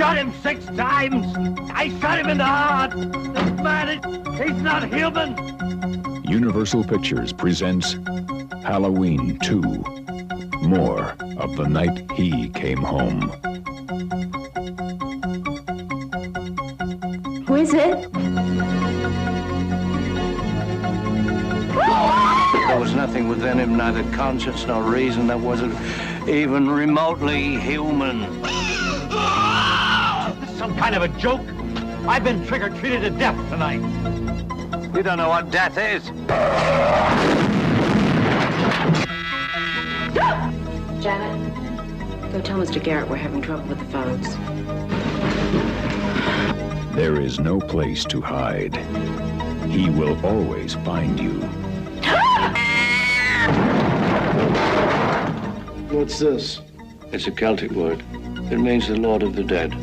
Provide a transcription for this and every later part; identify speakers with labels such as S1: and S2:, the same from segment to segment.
S1: shot him 6 times. I shot him in the heart. This man, he's not human.
S2: Universal Pictures presents Halloween 2, More of the Night He Came Home.
S3: Who is it?
S4: There was nothing within him, neither conscience nor reason, that wasn't even remotely human.
S1: This is some kind of a joke. I've been trick-or-treated to death tonight.
S4: You don't know what death is.
S3: Janet, go tell Mr. Garrett we're having trouble with the phones.
S2: There is no place to hide. He will always find you.
S4: What's this? It's a Celtic word. It means the Lord of the Dead.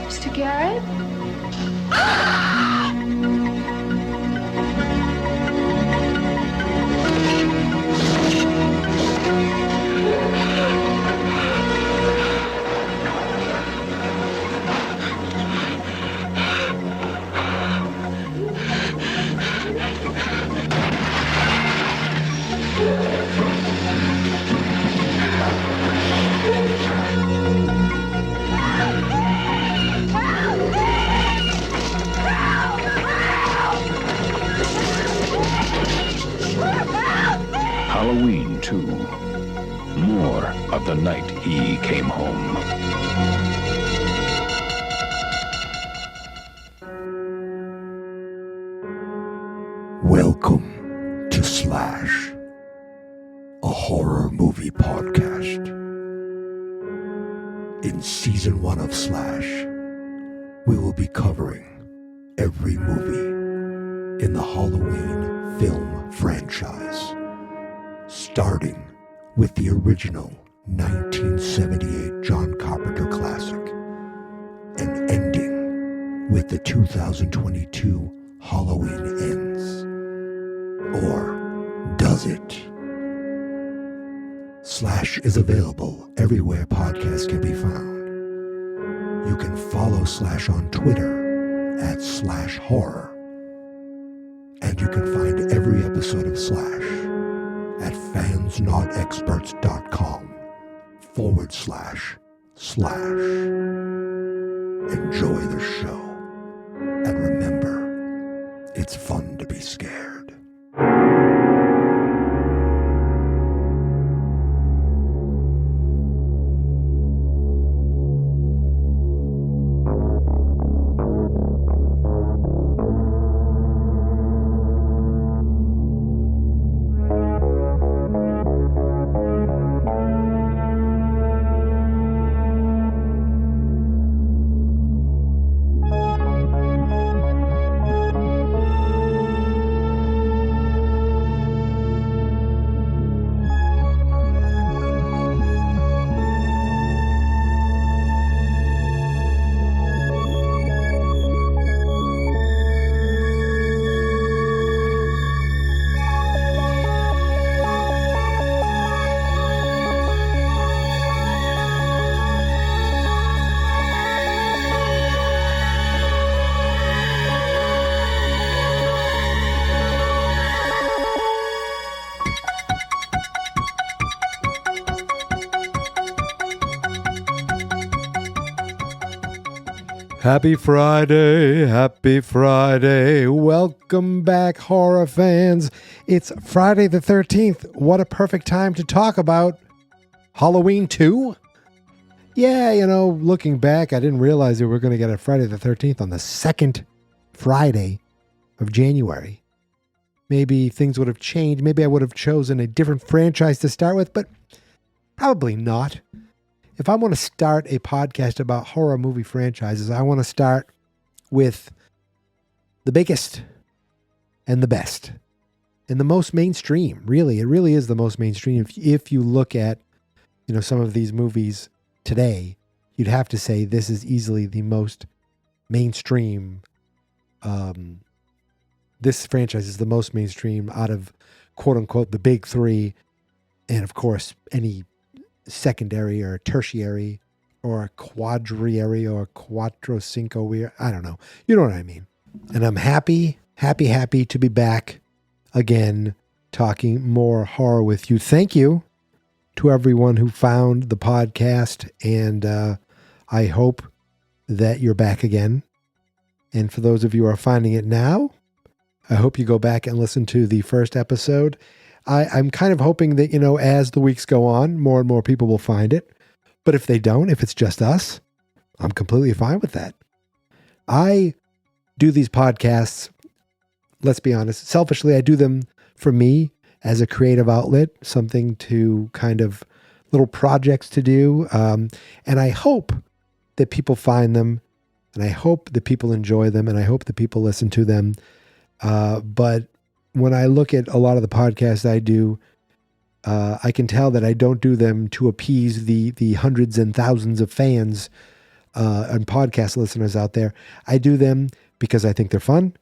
S3: Mr. Garrett?
S2: Halloween 2, More of the Night He Came Home.
S5: Welcome to Slash, a horror movie podcast. In Season 1 of Slash, we will be covering every movie in the Halloween film franchise, starting with the original 1978 John Carpenter classic and ending with the 2022 Halloween Ends. Or does it? Slash is available everywhere podcasts can be found. You can follow Slash on Twitter at Slash Horror. And you can find every episode of Slash at fansnotexperts.com/slash. Enjoy the show. And remember, it's fun to be scared.
S6: Happy Friday. Welcome back, horror fans. It's Friday the 13th. What a perfect time to talk about Halloween 2. Yeah, looking back, I didn't realize we were going to get a Friday the 13th on the second Friday of January. Maybe things would have changed. Maybe I would have chosen a different franchise to start with, but probably not. If I want to start a podcast about horror movie franchises, I want to start with the biggest, and the best and the most mainstream. Really, it really is the most mainstream. If you look at, some of these movies today, you'd have to say this is easily the most mainstream. This franchise is the most mainstream out of quote unquote the big three. And of course, any secondary or tertiary or a quadriary or a quattro cinco, I don't know. You know what I mean? And I'm happy to be back again, talking more horror with you. Thank you to everyone who found the podcast, and I hope that you're back again. And for those of you who are finding it now, I hope you go back and listen to the first episode. I'm kind of hoping that, as the weeks go on, more and more people will find it. But if they don't, if it's just us, I'm completely fine with that. I do these podcasts, let's be honest, selfishly. I do them for me as a creative outlet, something to kind of little projects to do. And I hope that people find them, and I hope that people enjoy them, and I hope that people listen to them. But when I look at a lot of the podcasts I do, I can tell that I don't do them to appease the hundreds and thousands of fans and podcast listeners out there. I do them because I think they're fun,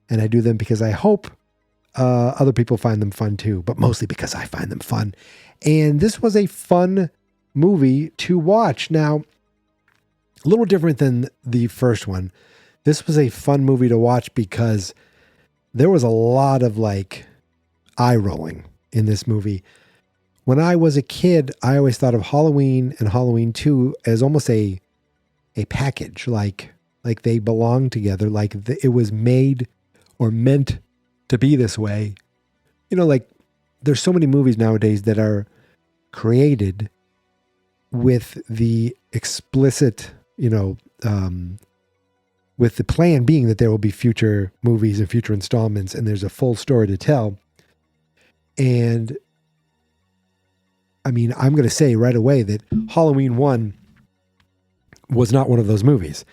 S6: and I do them because I hope other people find them fun too, but mostly because I find them fun. And this was a fun movie to watch. Now, a little different than the first one. This was a fun movie to watch because there was a lot of eye rolling in this movie. When I was a kid, I always thought of Halloween and Halloween 2 as almost a package, like they belong together, it was made or meant to be this way. There's so many movies nowadays that are created with the explicit, with the plan being that there will be future movies and future installments, and there's a full story to tell. And I mean, I'm going to say right away that Halloween 1 was not one of those movies.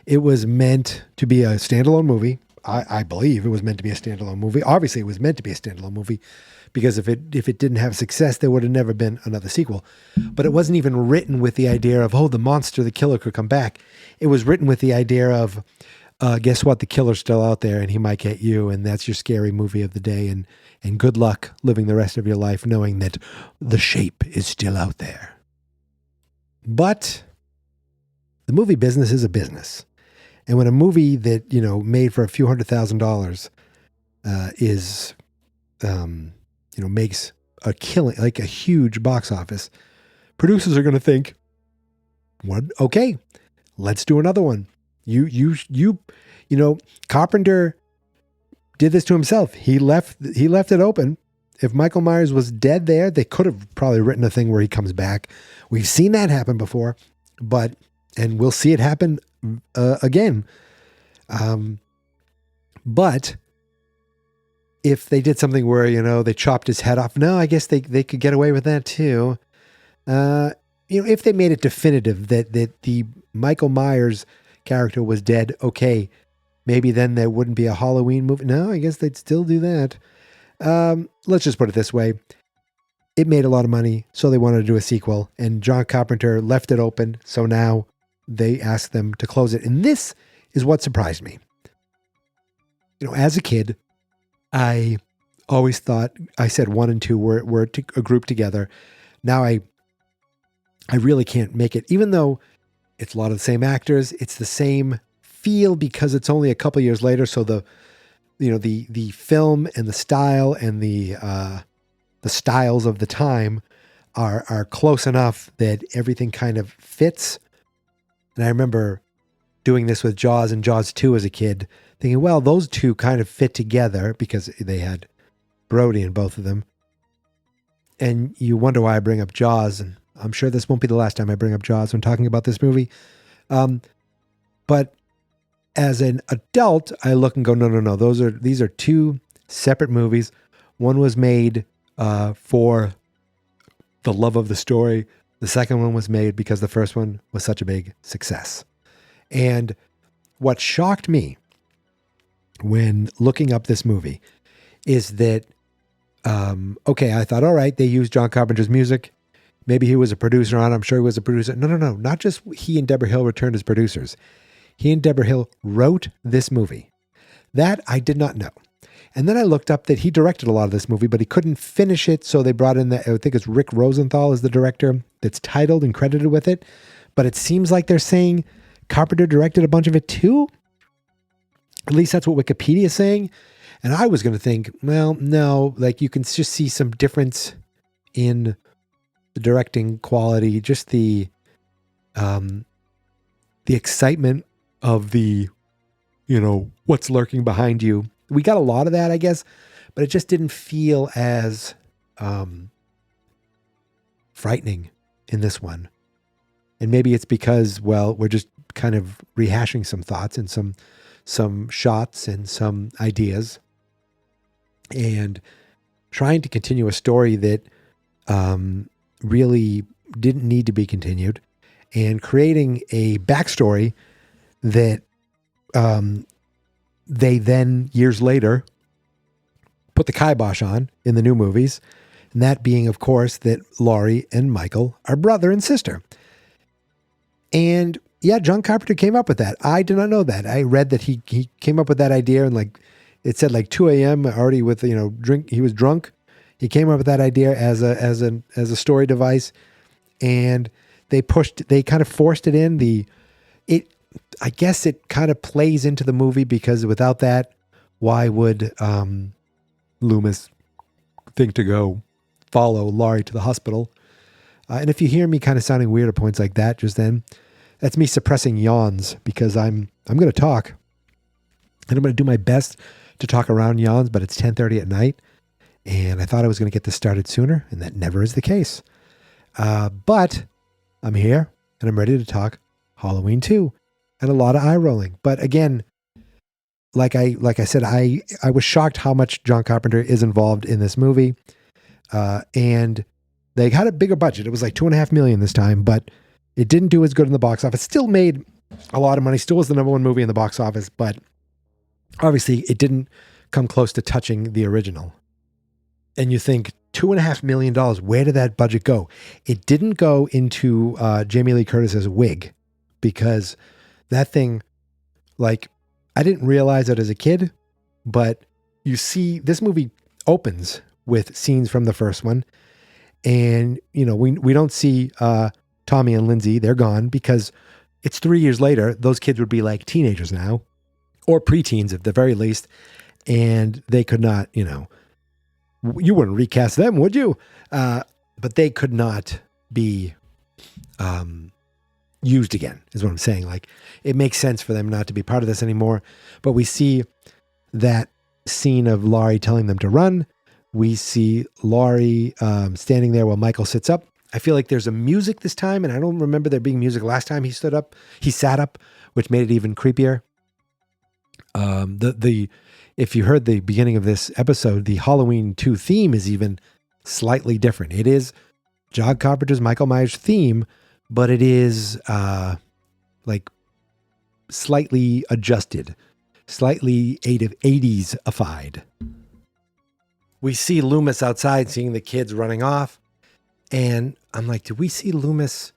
S6: It was meant to be a standalone movie. I believe it was meant to be a standalone movie. Obviously, it was meant to be a standalone movie because if it didn't have success, there would have never been another sequel. But it wasn't even written with the idea of, the monster, the killer could come back. It was written with the idea of, guess what? The killer's still out there and he might get you. And that's your scary movie of the day. And good luck living the rest of your life knowing that the shape is still out there. But the movie business is a business. And when a movie that, made for a few $100,000 makes a killing, like a huge box office, producers are going to think, what? Okay, let's do another one. Carpenter did this to himself. He left it open. If Michael Myers was dead there, they could have probably written a thing where he comes back. We've seen that happen before, and we'll see it happen again. But if they did something where, they chopped his head off, no, I guess they could get away with that too. If they made it definitive that the Michael Myers character was dead, okay, maybe then there wouldn't be a Halloween movie. No, I guess they'd still do that. Let's just put it this way. It made a lot of money, so they wanted to do a sequel, and John Carpenter left it open, so now they asked them to close it. And this is what surprised me. As a kid, I always thought, I said 1 and 2 were a group together. Now I really can't make it, even though it's a lot of the same actors. It's the same feel because it's only a couple years later. So the film and the style and the styles of the time are close enough that everything kind of fits. And I remember doing this with Jaws and Jaws 2 as a kid, thinking, well, those two kind of fit together because they had Brody in both of them. And you wonder why I bring up Jaws, and I'm sure this won't be the last time I bring up Jaws when talking about this movie. But as an adult, I look and go, no. These are two separate movies. One was made for the love of the story. The second one was made because the first one was such a big success. And what shocked me when looking up this movie is that, okay, I thought, all right, they used John Carpenter's music. Maybe he was a producer on it. I'm sure he was a producer. No. Not just he and Debra Hill returned as producers. He and Debra Hill wrote this movie. That I did not know. And then I looked up that he directed a lot of this movie, but he couldn't finish it. So they brought in I think it's Rick Rosenthal is the director that's titled and credited with it. But it seems like they're saying Carpenter directed a bunch of it too. At least that's what Wikipedia is saying. And I was going to think, well, no, like you can just see some difference in the directing quality, just the excitement of the, what's lurking behind you. We got a lot of that, I guess, but it just didn't feel as frightening in this one. And maybe it's because, well, we're just kind of rehashing some thoughts and some shots and some ideas and trying to continue a story that really didn't need to be continued and creating a backstory that they then years later put the kibosh on in the new movies. And that being, of course, that Laurie and Michael are brother and sister. And yeah, John Carpenter came up with that. I did not know that. I read that he came up with that idea and it said 2 a.m. already with, drink. He was drunk. He came up with that idea as a story device, and they kind of forced it in. I guess it kind of plays into the movie because without that, why would Loomis think to go follow Laurie to the hospital? And if you hear me kind of sounding weird at points like that just then, that's me suppressing yawns because I'm going to talk, and I'm going to do my best to talk around yawns, but it's 10:30 at night, and I thought I was going to get this started sooner, and that never is the case. But I'm here, and I'm ready to talk Halloween 2, and a lot of eye rolling. But again, like I said, I was shocked how much John Carpenter is involved in this movie, and they had a bigger budget. It was like $2.5 million this time, but it didn't do as good in the box office. Still made a lot of money. Still was the number one movie in the box office, but obviously it didn't come close to touching the original. And you think $2.5 million, where did that budget go? It didn't go into Jamie Lee Curtis's wig, because that thing, I didn't realize it as a kid, but you see this movie opens with scenes from the first one. And, we don't see Tommy and Lindsay. They're gone because it's 3 years later. Those kids would be like teenagers now, or preteens at the very least. And they could not, you wouldn't recast them, would you? But they could not be used again, is what I'm saying. It makes sense for them not to be part of this anymore. But we see that scene of Laurie telling them to run. We see Laurie standing there while Michael sits up. I feel like there's a music this time, and I don't remember there being music last time he sat up, which made it even creepier. If you heard the beginning of this episode, the Halloween 2 theme is even slightly different. It is John Carpenter's Michael Myers theme, but it is slightly adjusted, slightly 80s-ified. We see Loomis outside seeing the kids running off, and I'm like, did we see Loomis?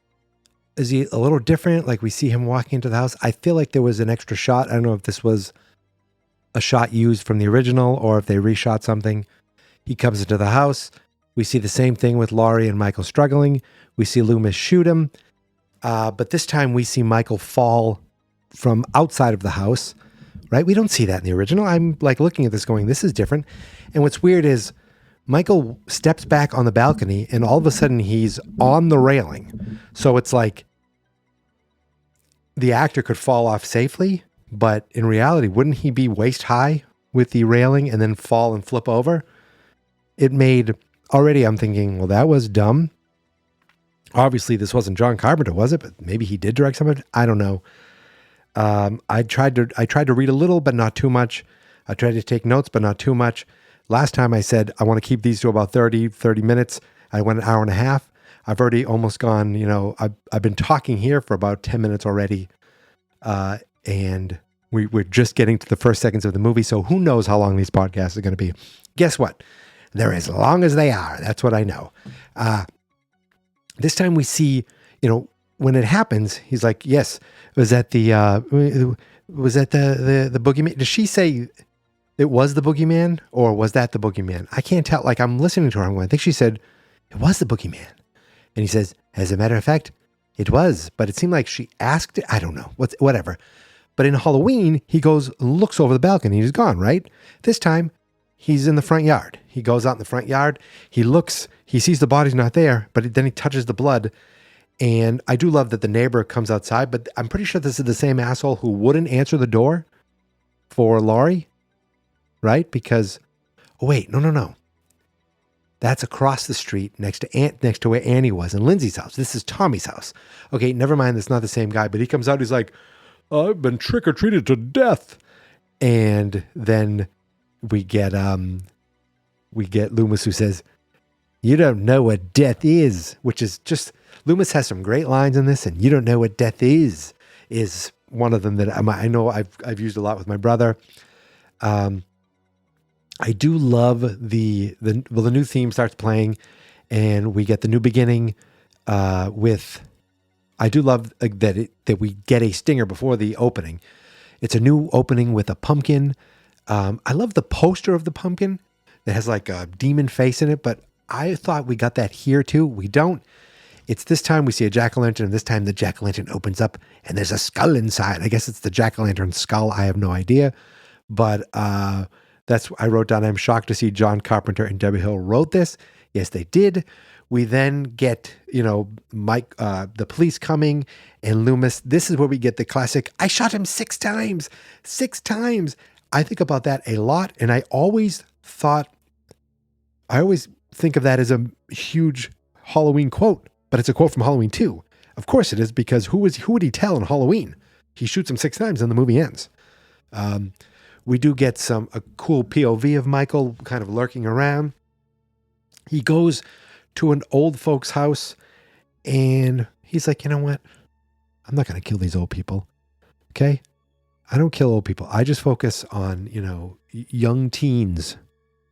S6: Is he a little different? We see him walking into the house. I feel like there was an extra shot. I don't know if this was a shot used from the original or if they reshot something. He comes into the house. We see the same thing with Laurie and Michael struggling. We see Loomis shoot him. But this time we see Michael fall from outside of the house, right? We don't see that in the original. I'm looking at this going, this is different. And what's weird is Michael steps back on the balcony and all of a sudden he's on the railing. So it's like the actor could fall off safely, but in reality, wouldn't he be waist high with the railing and then fall and flip over? It made, already I'm thinking, well, that was dumb. Obviously, this wasn't John Carpenter, was it? But maybe he did direct some of it. I don't know. I tried to read a little, but not too much. I tried to take notes, but not too much. Last time I said, I want to keep these to about 30 minutes. I went an hour and a half. I've already almost gone, I've been talking here for about 10 minutes already. And We're just getting to the first seconds of the movie, so who knows how long these podcasts are going to be. Guess what? They're as long as they are. That's what I know. This time we see, when it happens, he's like, yes, was that the boogeyman? Does she say it was the boogeyman, or was that the boogeyman? I can't tell. Like, I'm listening to her. I think she said it was the boogeyman. And he says, as a matter of fact, it was, but it seemed like she asked it. I don't know. Whatever. But in Halloween, he goes, looks over the balcony. He's gone, right? This time, he's in the front yard. He goes out in the front yard. He looks, he sees the body's not there, but then he touches the blood. And I do love that the neighbor comes outside, but I'm pretty sure this is the same asshole who wouldn't answer the door for Laurie, right? Because, oh wait, no. That's across the street next to where Annie was in Lindsay's house. This is Tommy's house. Okay, never mind. That's not the same guy, but he comes out. He's like, I've been trick-or-treated to death. And then we get Loomis, who says, you don't know what death is, which is just, Loomis has some great lines in this, and you don't know what death is one of them that I know I've used a lot with my brother. I do love the new theme starts playing, and we get the new beginning with. I do love that we get a stinger before the opening. It's a new opening with a pumpkin. I love the poster of the pumpkin that has like a demon face in it, but I thought we got that here too. We don't. It's this time we see a jack-o'-lantern, and this time the jack-o'-lantern opens up and there's a skull inside. I guess it's the jack-o'-lantern skull. I have no idea, but I wrote down, I'm shocked to see John Carpenter and Debra Hill wrote this. Yes, they did. We then get, Mike, the police coming, and Loomis. This is where we get the classic, I shot him 6 times. 6 times. I think about that a lot, and I always think of that as a huge Halloween quote, but it's a quote from Halloween 2. Of course it is, because who would he tell in Halloween? He shoots him 6 times and the movie ends. We do get a cool POV of Michael kind of lurking around. He goes to an old folks' house and he's like, you know what? I'm not going to kill these old people. Okay? I don't kill old people. I just focus on, young teens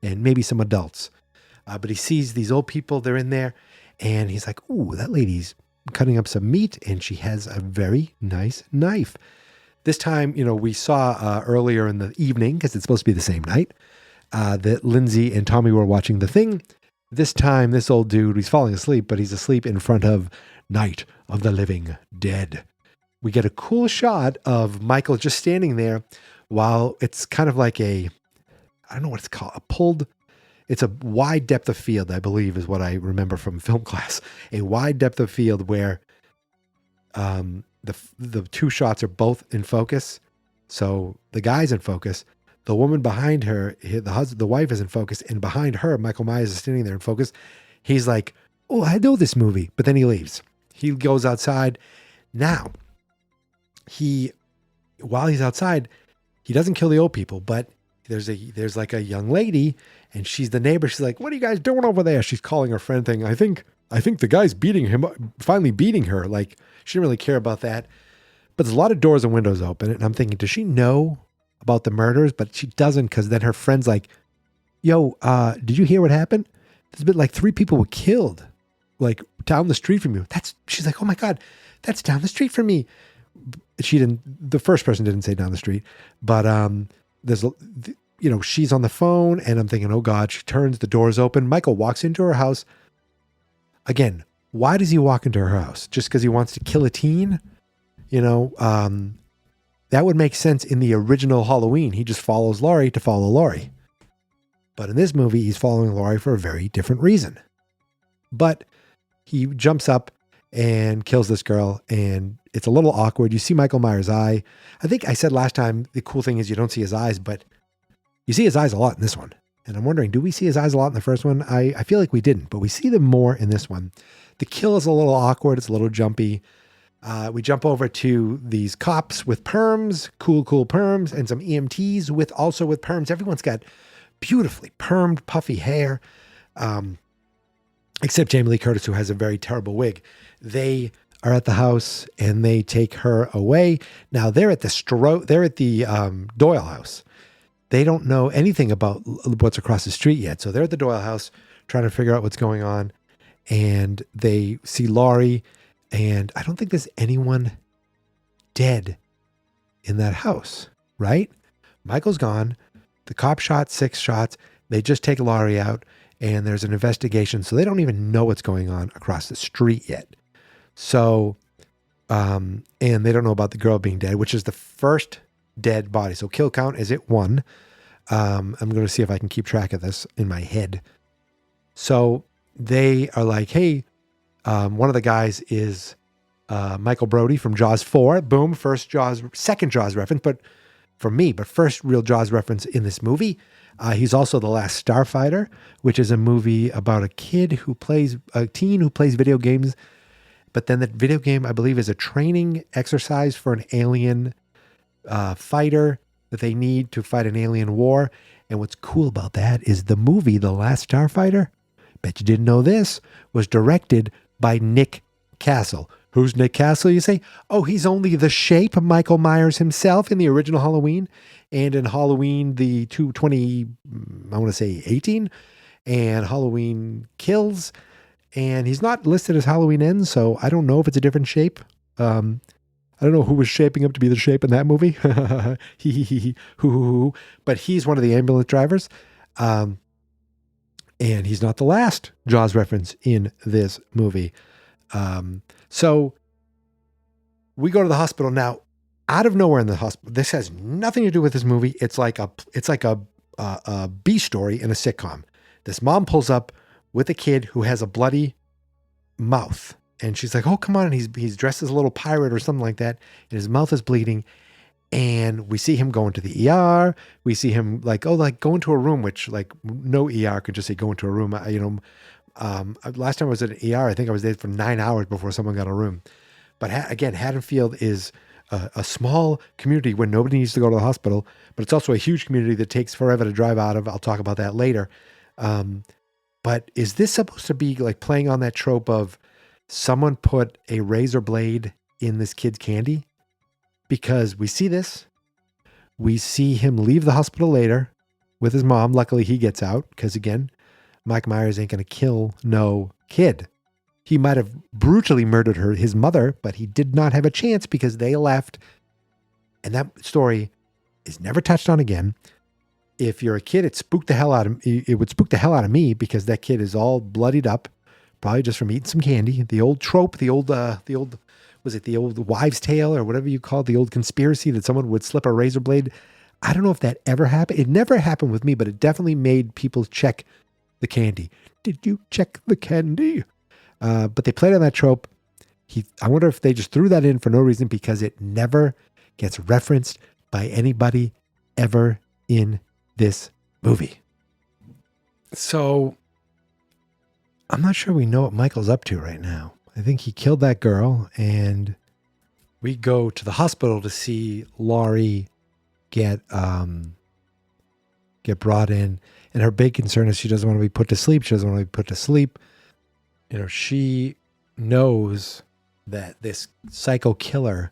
S6: and maybe some adults. But he sees these old people, they're in there, and he's like, ooh, that lady's cutting up some meat and she has a very nice knife. This time, we saw earlier in the evening, because it's supposed to be the same night, that Lindsay and Tommy were watching The Thing. This time, this old dude, he's falling asleep, but he's asleep in front of Night of the Living Dead. We get a cool shot of Michael just standing there while it's kind of like I don't know what it's called, it's a wide depth of field, I believe is what I remember from film class. A wide depth of field where the 2 shots are both in focus. So the guy's in focus. The woman behind her, the wife is in focus, and behind her, Michael Myers is standing there in focus. He's like, oh, I know this movie. But then he leaves. He goes outside. Now, while he's outside, he doesn't kill the old people, but there's like a young lady, and she's the neighbor. She's like, what are you guys doing over there? She's calling her friend thing. I think the guy's finally beating her. Like, she didn't really care about that. But there's a lot of doors and windows open. And I'm thinking, does she know about the murders? But she doesn't, because then her friend's like, yo, did you hear what happened? There's been like 3 people were killed, like down the street from you. She's like, oh my God, that's down the street from me. The first person didn't say down the street, but she's on the phone, and I'm thinking, oh God, she turns, the doors open. Michael walks into her house. Again, why does he walk into her house? Just because he wants to kill a teen? That would make sense in the original Halloween. He just follows Laurie to follow Laurie. But in this movie, he's following Laurie for a very different reason. But he jumps up and kills this girl, and it's a little awkward. You see Michael Myers' eye. I think I said last time, the cool thing is you don't see his eyes, but you see his eyes a lot in this one. And I'm wondering, do we see his eyes a lot in the first one? I feel like we didn't, but we see them more in this one. The kill is a little awkward. It's a little jumpy. We jump over to these cops with perms, cool perms, and some EMTs with perms. Everyone's got beautifully permed, puffy hair, except Jamie Lee Curtis, who has a very terrible wig. They are at the house and they take her away. Now they're at the Doyle house. They don't know anything about what's across the street yet. So they're at the Doyle house trying to figure out what's going on. And they see Laurie, and I don't think there's anyone dead in that house, right? Michael's gone. The cop shot 6 shots. They just take Laurie out, and there's an investigation. So they don't even know what's going on across the street yet. So, and they don't know about the girl being dead, which is the first dead body. So kill count is at 1. I'm going to see if I can keep track of this in my head. So they are like, hey, one of the guys is Michael Brody from Jaws 4. Boom, second Jaws reference, but first real Jaws reference in this movie. He's also The Last Starfighter, which is a movie about a teen who plays video games. But then the video game, I believe, is a training exercise for an alien fighter that they need to fight an alien war. And what's cool about that is the movie, The Last Starfighter, bet you didn't know this, was directed by Nick Castle. Who's Nick Castle, you say? Oh, he's only the shape of Michael Myers himself in the original Halloween and in Halloween the 18 and Halloween Kills. And he's not listed as Halloween Ends, so I don't know if it's a different shape. I don't know who was shaping up to be the shape in that movie. But he's one of the ambulance drivers. And he's not the last Jaws reference in this movie. So we go to the hospital now. Out of nowhere in the hospital, this has nothing to do with this movie. It's like a B story in a sitcom. This mom pulls up with a kid who has a bloody mouth, and she's like, "Oh, come on!" And he's dressed as a little pirate or something like that, and his mouth is bleeding. And we see him go into the ER. We see him go into a room, which like no ER could just say go into a room. Last time I was at an ER, I think I was there for 9 hours before someone got a room. But again, Haddonfield is a small community where nobody needs to go to the hospital, but it's also a huge community that takes forever to drive out of. I'll talk about that later. But is this supposed to be like playing on that trope of someone put a razor blade in this kid's candy? Because we see this. We see him leave the hospital later with his mom. Luckily, he gets out because, again, Mike Myers ain't going to kill no kid. He might have brutally murdered his mother, but he did not have a chance because they left. And that story is never touched on again. If you're a kid, it would spook the hell out of me because that kid is all bloodied up, probably just from eating some candy. The old trope, the old wives' tale or whatever you call it, the old conspiracy that someone would slip a razor blade. I don't know if that ever happened. It never happened with me, but it definitely made people check the candy. Did you check the candy? But they played on that trope. I wonder if they just threw that in for no reason because it never gets referenced by anybody ever in this movie. So I'm not sure we know what Michael's up to right now. I think he killed that girl, and we go to the hospital to see Laurie get brought in. And her big concern is she doesn't want to be put to sleep. She doesn't want to be put to sleep. She knows that this psycho killer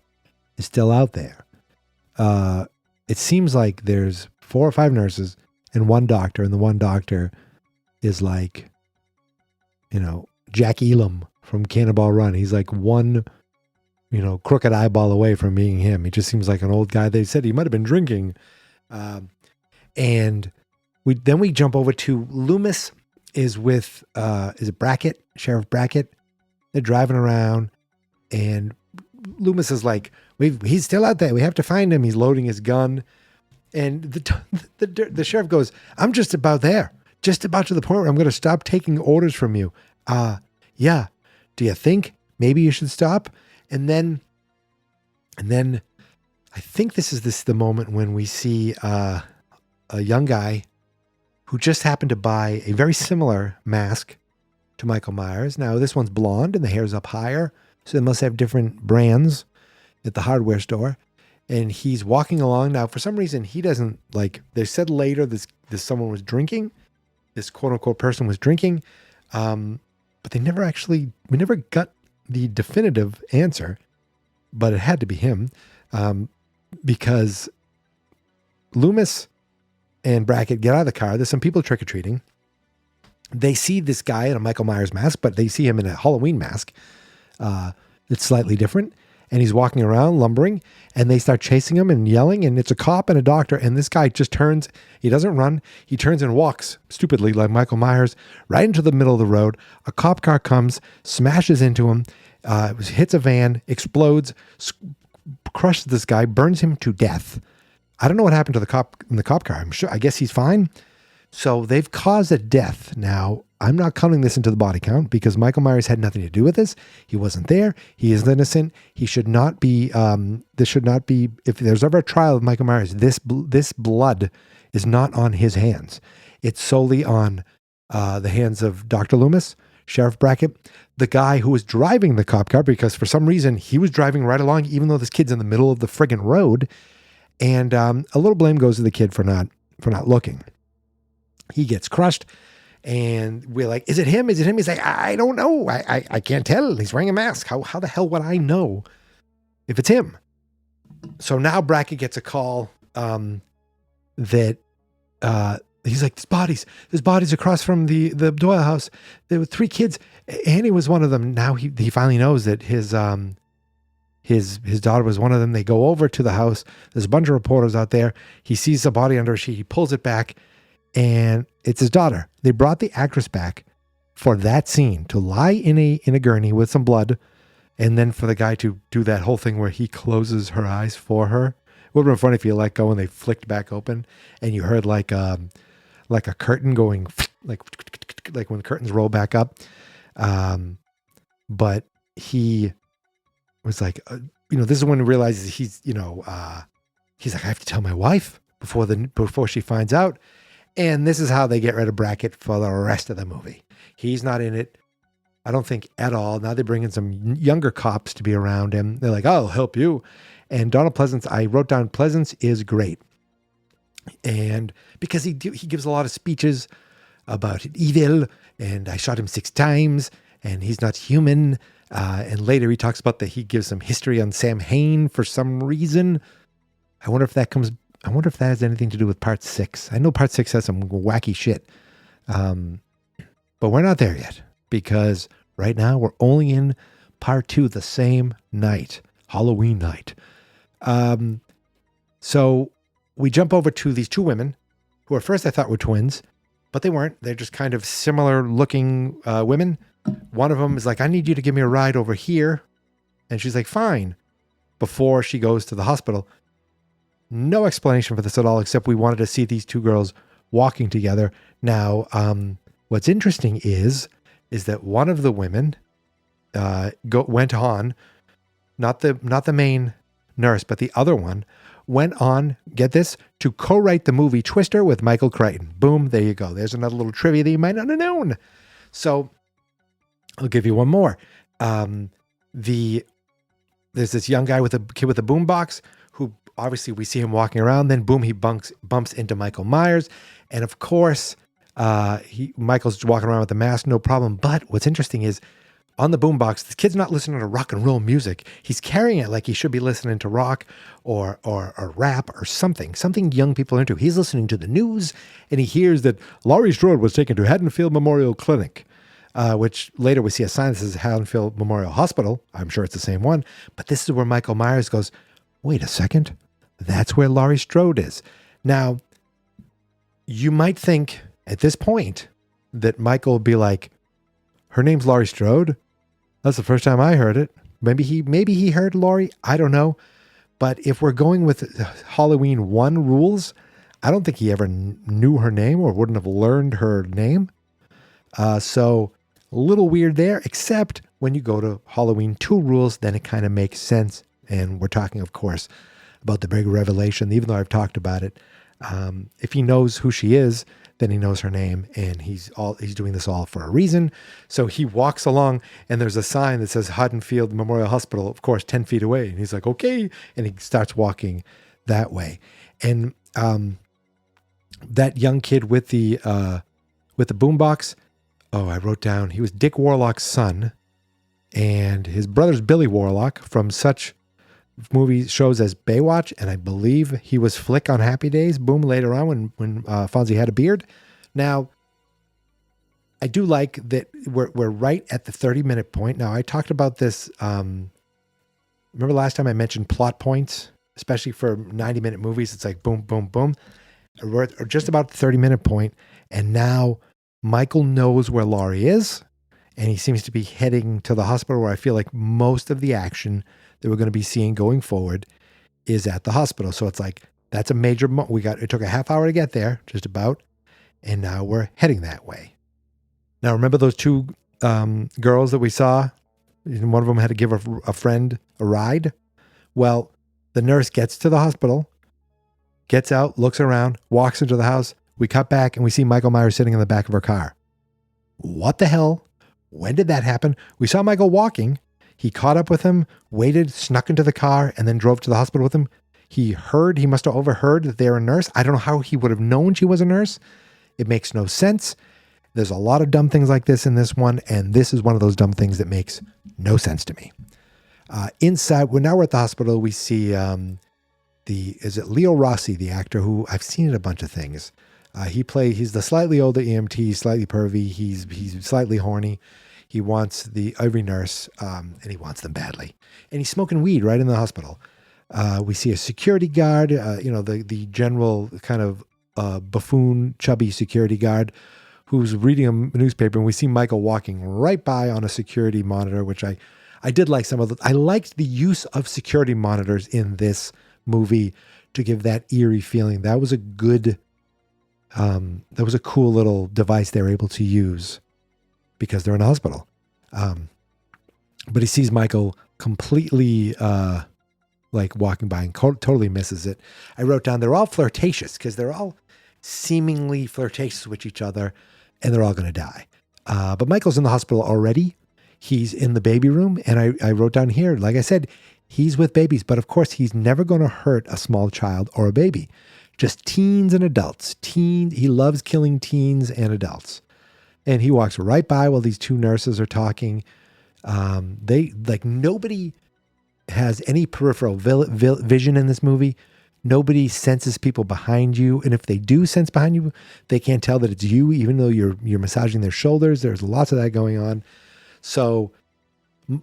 S6: is still out there. It seems like there's 4 or 5 nurses and 1 doctor, and the 1 doctor is like, Jack Elam from Cannonball Run. He's like one, crooked eyeball away from being him. He just seems like an old guy. They said he might have been drinking. And we jump over to Loomis is with, is it Brackett? Sheriff Brackett. They're driving around and Loomis is like, he's still out there. We have to find him. He's loading his gun. And the sheriff goes, I'm just about there. Just about to the point where I'm going to stop taking orders from you. Yeah. Do you think maybe you should stop? And then I think this is the moment when we see a young guy who just happened to buy a very similar mask to Michael Myers. Now, this one's blonde and the hair's up higher, so they must have different brands at the hardware store. And he's walking along. Now, for some reason, he doesn't they said later this someone was drinking. This quote unquote person was drinking. But we never got the definitive answer, but it had to be him, because Loomis and Brackett get out of the car. There's some people trick-or-treating. They see this guy in a Michael Myers mask, but they see him in a Halloween mask. It's slightly different. And he's walking around lumbering, and they start chasing him and yelling, and it's a cop and a doctor. And this guy just turns. He doesn't run. He turns and walks stupidly like Michael Myers right into the middle of the road. A cop car comes, smashes into him, hits a van, explodes, crushes this guy, burns him to death. I don't know what happened to the cop in the cop car. I guess he's fine. So they've caused a death. Now, I'm not counting this into the body count because Michael Myers had nothing to do with this. He wasn't there. He is innocent. He should not be, this should not be, if there's ever a trial of Michael Myers, this blood is not on his hands. It's solely on the hands of Dr. Loomis, Sheriff Brackett, the guy who was driving the cop car, because for some reason he was driving right along, even though this kid's in the middle of the friggin' road. And a little blame goes to the kid for not looking. He gets crushed, and we're like, is it him? Is it him? He's like, I don't know. I can't tell. He's wearing a mask. How the hell would I know if it's him? So now Brackett gets a call that he's like, there's bodies across from the Doyle house. There were 3 kids. Annie was one of them. Now he finally knows that his daughter was one of them. They go over to the house. There's a bunch of reporters out there. He sees a body under a sheet. He pulls it back, and it's his daughter. They brought the actress back for that scene to lie in a gurney with some blood, and then for the guy to do that whole thing where he closes her eyes for her. It would have been funny if you let go and they flicked back open, and you heard like a curtain going, like when curtains roll back up. But he was like, this is when he realizes he's like, I have to tell my wife before she finds out. And this is how they get rid of Brackett for the rest of the movie. He's not in it, I don't think, at all. Now they bring in some younger cops to be around him. They're like, I'll help you. And Donald Pleasence, I wrote down, Pleasence is great. And because he gives a lot of speeches about evil, and I shot him 6 times, and he's not human. And later he talks about that he gives some history on Sam Hain for some reason. I wonder if that has anything to do with part 6. I know part 6 has some wacky shit. But we're not there yet, because right now we're only in part 2, the same night, Halloween night. So we jump over to these 2 women who at first I thought were twins, but they weren't. They're just kind of similar looking women. One of them is like, I need you to give me a ride over here. And she's like, fine. Before she goes to the hospital. No explanation for this at all, except we wanted to see these 2 girls walking together. Now, what's interesting is that one of the women went on, not the main nurse, but the other one went on, get this, to co-write the movie Twister with Michael Crichton. Boom, there you go. There's another little trivia that you might not have known. So I'll give you one more. There's this young guy with a kid with a boombox who obviously we see him walking around. Then boom, he bumps into Michael Myers, and of course, Michael's walking around with the mask, no problem. But what's interesting is on the boombox, this kid's not listening to rock and roll music. He's carrying it like he should be listening to rock or rap or something young people are into. He's listening to the news, and he hears that Laurie Strode was taken to Haddonfield Memorial Clinic. Which later we see a sign that says Haddonfield Memorial Hospital. I'm sure it's the same one. But this is where Michael Myers goes, wait a second. That's where Laurie Strode is. Now, you might think at this point that Michael will be like, her name's Laurie Strode? That's the first time I heard it. Maybe he heard Laurie. I don't know. But if we're going with Halloween 1 rules, I don't think he ever knew her name or wouldn't have learned her name. So a little weird there, except when you go to Halloween 2 rules, then it kind of makes sense. And we're talking, of course, about the big revelation, even though I've talked about it. If he knows who she is, then he knows her name, and he's doing this all for a reason. So he walks along, and there's a sign that says Haddonfield Memorial Hospital, of course, 10 feet away. And he's like, okay. And he starts walking that way. And that young kid with the boombox, I wrote down, he was Dick Warlock's son. And his brother's Billy Warlock from such movie shows as Baywatch, and I believe he was Flick on Happy Days. Boom, later on when Fonzie had a beard. Now, I do like that we're right at the 30-minute point. Now, I talked about this. Remember last time I mentioned plot points, especially for 90-minute movies? It's like boom, boom, boom. We're just about the 30-minute point, and now Michael knows where Laurie is, and he seems to be heading to the hospital, where I feel like most of the action that we're going to be seeing going forward is at the hospital. So it's like, that's a major, it took a half hour to get there, just about, and now we're heading that way. Now, remember those two girls that we saw? One of them had to give a friend a ride. Well, the nurse gets to the hospital, gets out, looks around, walks into the house. We cut back and we see Michael Myers sitting in the back of her car. What the hell? When did that happen? We saw Michael walking. He caught up with him, waited, snuck into the car, and then drove to the hospital with him. He must have overheard that they were a nurse. I don't know how he would have known she was a nurse. It makes no sense. There's a lot of dumb things like this in this one, and this is one of those dumb things that makes no sense to me. Inside, now we're at the hospital, we see is it Leo Rossi, the actor who I've seen in a bunch of things. He's the slightly older EMT, slightly pervy. He's slightly horny. He wants every nurse, and he wants them badly. And he's smoking weed right in the hospital. We see a security guard, the general kind of buffoon, chubby security guard who's reading a newspaper. And we see Michael walking right by on a security monitor, which I did like I liked the use of security monitors in this movie to give that eerie feeling. That was a cool little device they were able to use because they're in a hospital. But he sees Michael completely walking by and totally misses it. I wrote down they're all flirtatious because they're all seemingly flirtatious with each other, and they're all going to die. But Michael's in the hospital already. He's in the baby room, and I wrote down here, like I said, he's with babies, but of course he's never going to hurt a small child or a baby. Just teens and adults. He loves killing teens and adults. And he walks right by while these two nurses are talking. Nobody has any peripheral vision in this movie. Nobody senses people behind you. And if they do sense behind you, they can't tell that it's you, even though you're massaging their shoulders. There's lots of that going on. So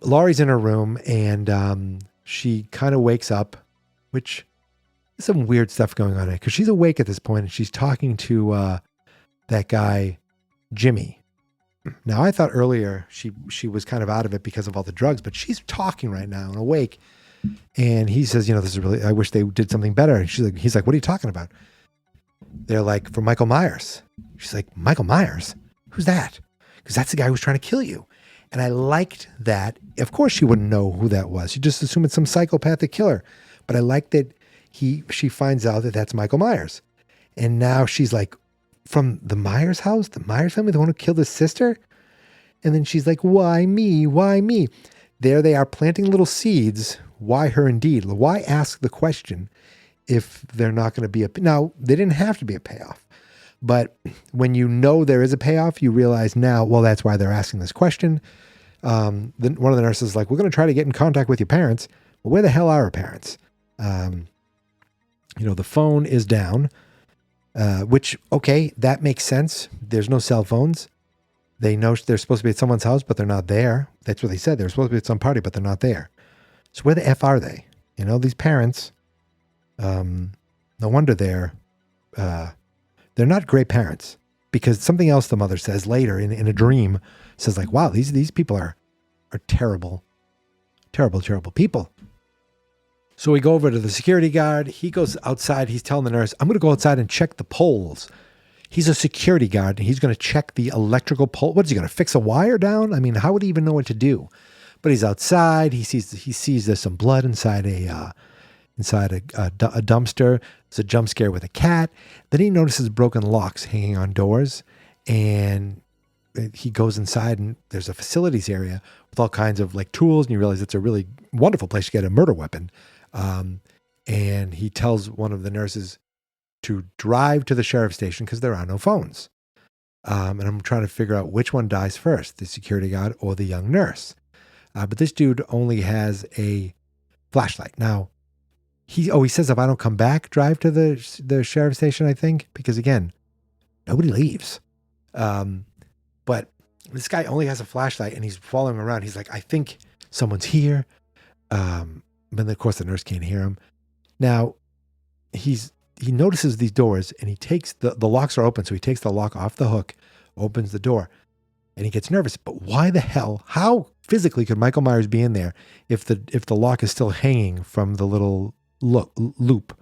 S6: Laurie's in her room, and she kind of wakes up, which is some weird stuff going on because she's awake at this point, and she's talking to that guy, Jimmy. Now, I thought earlier she was kind of out of it because of all the drugs, but she's talking right now and awake. And he says, this is really, I wish they did something better. And he's like, what are you talking about? They're like, for Michael Myers. She's like, Michael Myers? Who's that? Because that's the guy who was trying to kill you. And I liked that. Of course she wouldn't know who that was. She just assumed it's some psychopathic killer. But I liked that she finds out that that's Michael Myers. And now she's like, from the Myers house, the Myers family, the one who killed his sister? And then she's like, why me? Why me? There they are planting little seeds. Why her indeed? Why ask the question if they're not going to be now, they didn't have to be a payoff. But when you know there is a payoff, you realize now, well, that's why they're asking this question. Then one of the nurses is like, we're going to try to get in contact with your parents. Well, where the hell are her parents? The phone is down. Which, okay, that makes sense. There's no cell phones. They know they're supposed to be at someone's house, but they're not there. That's what they said. They're supposed to be at some party, but they're not there. So where the F are they? These parents, no wonder they're not great parents, because something else the mother says later in a dream says like, wow, these people are terrible, terrible, terrible people. So we go over to the security guard. He goes outside. He's telling the nurse, I'm going to go outside and check the poles. He's a security guard, and he's going to check the electrical pole. What is he going to fix a wire down? I mean, how would he even know what to do? But he's outside. He sees there's some blood inside a dumpster. There's a jump scare with a cat. Then he notices broken locks hanging on doors, and he goes inside, and there's a facilities area with all kinds of like tools, and you realize it's a really wonderful place to get a murder weapon. And he tells one of the nurses to drive to the sheriff's station because there are no phones. And I'm trying to figure out which one dies first, the security guard or the young nurse. But this dude only has a flashlight. Now, he says if I don't come back, drive to the sheriff's station, I think, because again, nobody leaves. But this guy only has a flashlight and he's following around. He's like, I think someone's here. But of course the nurse can't hear him. Now he notices these doors and he takes the locks are open. So he takes the lock off the hook, opens the door, and he gets nervous. But why the hell, how physically could Michael Myers be in there if the lock is still hanging from the little loop?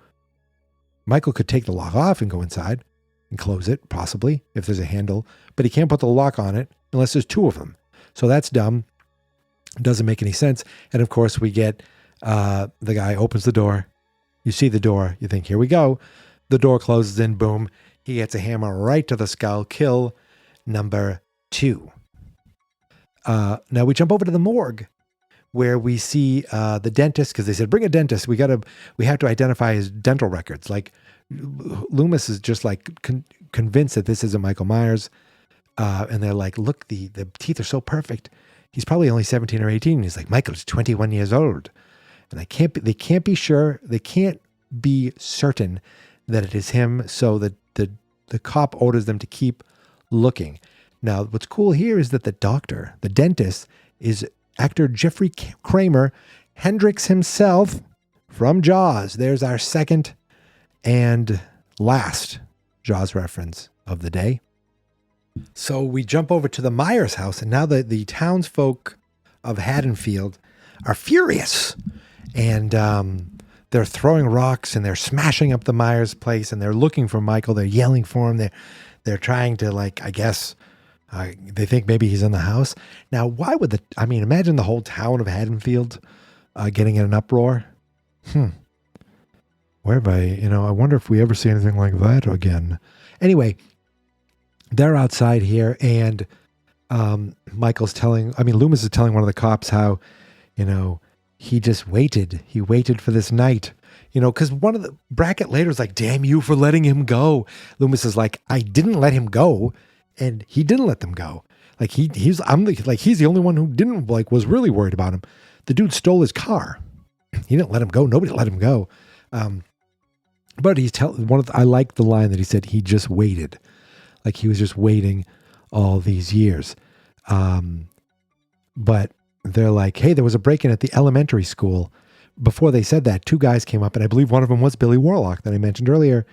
S6: Michael could take the lock off and go inside and close it, possibly, if there's a handle, but he can't put the lock on it unless there's two of them. So that's dumb. Doesn't make any sense. And of course we get the guy opens the door. You see the door. You think, here we go. The door closes in. Boom. He gets a hammer right to the skull. Kill number 2. Now we jump over to the morgue where we see the dentist, because they said, bring a dentist. We have to identify his dental records. Like Loomis is just like convinced that this isn't Michael Myers. And they're like, look, the teeth are so perfect. He's probably only 17 or 18. And he's like, Michael's 21 years old. And they can't be sure. They can't be certain that it is him. So the cop orders them to keep looking. Now, what's cool here is that the dentist, is actor Jeffrey Kramer, Hendrix himself from Jaws. There's our second and last Jaws reference of the day. So we jump over to the Myers house, and now the townsfolk of Haddonfield are furious. And they're throwing rocks, and they're smashing up the Myers place, and they're looking for Michael. They're yelling for him. They're trying to, like, I guess, they think maybe he's in the house. Now, why would imagine the whole town of Haddonfield getting in an uproar. Whereby, I wonder if we ever see anything like that again. Anyway, they're outside here, and Loomis is telling one of the cops how, he just waited. He waited for this night, because one of the bracket later is like, damn you for letting him go. Loomis is like, I didn't let him go, and he didn't let them go. Like he's the only one who didn't, was really worried about him. The dude stole his car. He didn't let him go. Nobody let him go. But I like the line that he said, he just waited. Like he was just waiting all these years. But they're like, hey, there was a break-in at the elementary school. Before they said that, 2 guys came up, and I believe one of them was Billy Warlock that I mentioned earlier.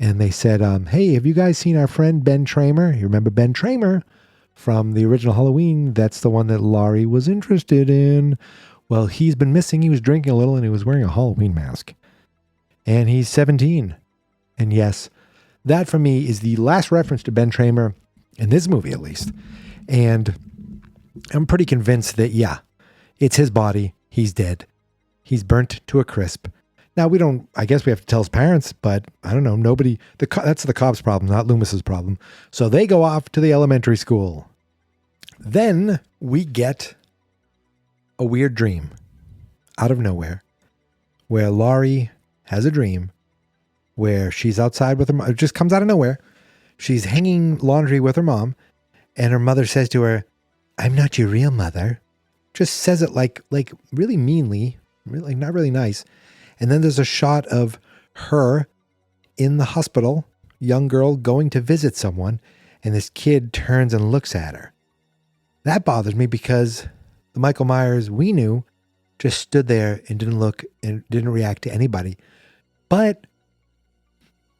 S6: And they said, hey, have you guys seen our friend Ben Tramer? You remember Ben Tramer from the original Halloween? That's the one that Laurie was interested in. Well, he's been missing. He was drinking a little, and he was wearing a Halloween mask. And he's 17. And yes, that for me is the last reference to Ben Tramer in this movie, at least. And I'm pretty convinced that, yeah, it's his body. He's dead. He's burnt to a crisp. Now, I guess we have to tell his parents, but I don't know. That's the cop's problem, not Loomis's problem. So they go off to the elementary school. Then we get a weird dream out of nowhere where Laurie has a dream where she's outside with her mom. It just comes out of nowhere. She's hanging laundry with her mom, and her mother says to her, I'm not your real mother. Just says it like really meanly, really not really nice. And then there's a shot of her in the hospital, young girl going to visit someone, and this kid turns and looks at her. That bothers me because the Michael Myers we knew just stood there and didn't look and didn't react to anybody. But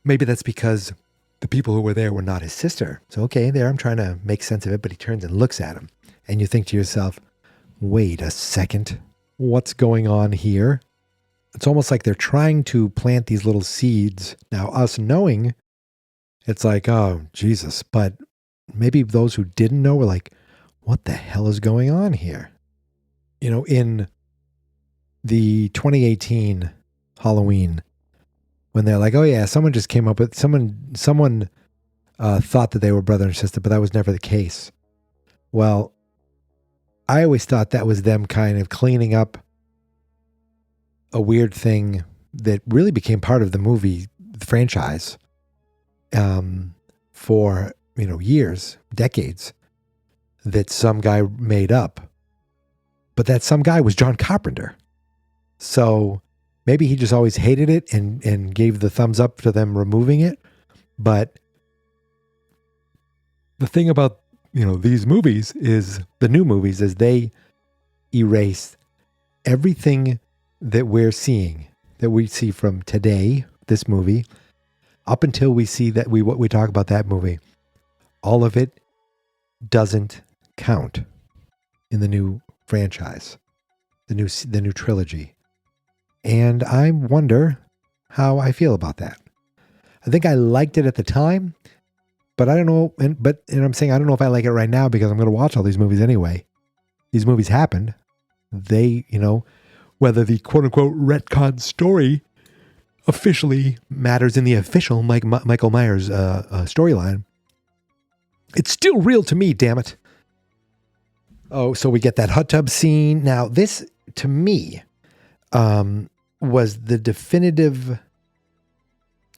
S6: maybe that's because the people who were there were not his sister. So, okay, there, I'm trying to make sense of it, but he turns and looks at him. And you think to yourself, wait a second, what's going on here? It's almost like they're trying to plant these little seeds. Now, us knowing, it's like, oh, Jesus. But maybe those who didn't know were like, what the hell is going on here? In the 2018 Halloween, when they're like, oh yeah, someone just came up with, someone thought that they were brother and sister, but that was never the case. Well, I always thought that was them kind of cleaning up a weird thing that really became part of the movie franchise for, years, decades, that some guy made up. But that some guy was John Carpenter. So maybe he just always hated it and gave the thumbs up to them removing it. But the thing about, these movies is, the new movies, is they erase everything that we see from today, this movie, up until we see that what we talk about that movie. All of it doesn't count in the new franchise, the new trilogy. And I wonder how I feel about that. I think I liked it at the time, but I don't know. And I'm saying I don't know if I like it right now because I'm going to watch all these movies anyway. These movies happened. They, whether the quote unquote retcon story officially matters in the official Michael Myers storyline, it's still real to me, damn it. Oh, so we get that hot tub scene. Now, this, to me, was the definitive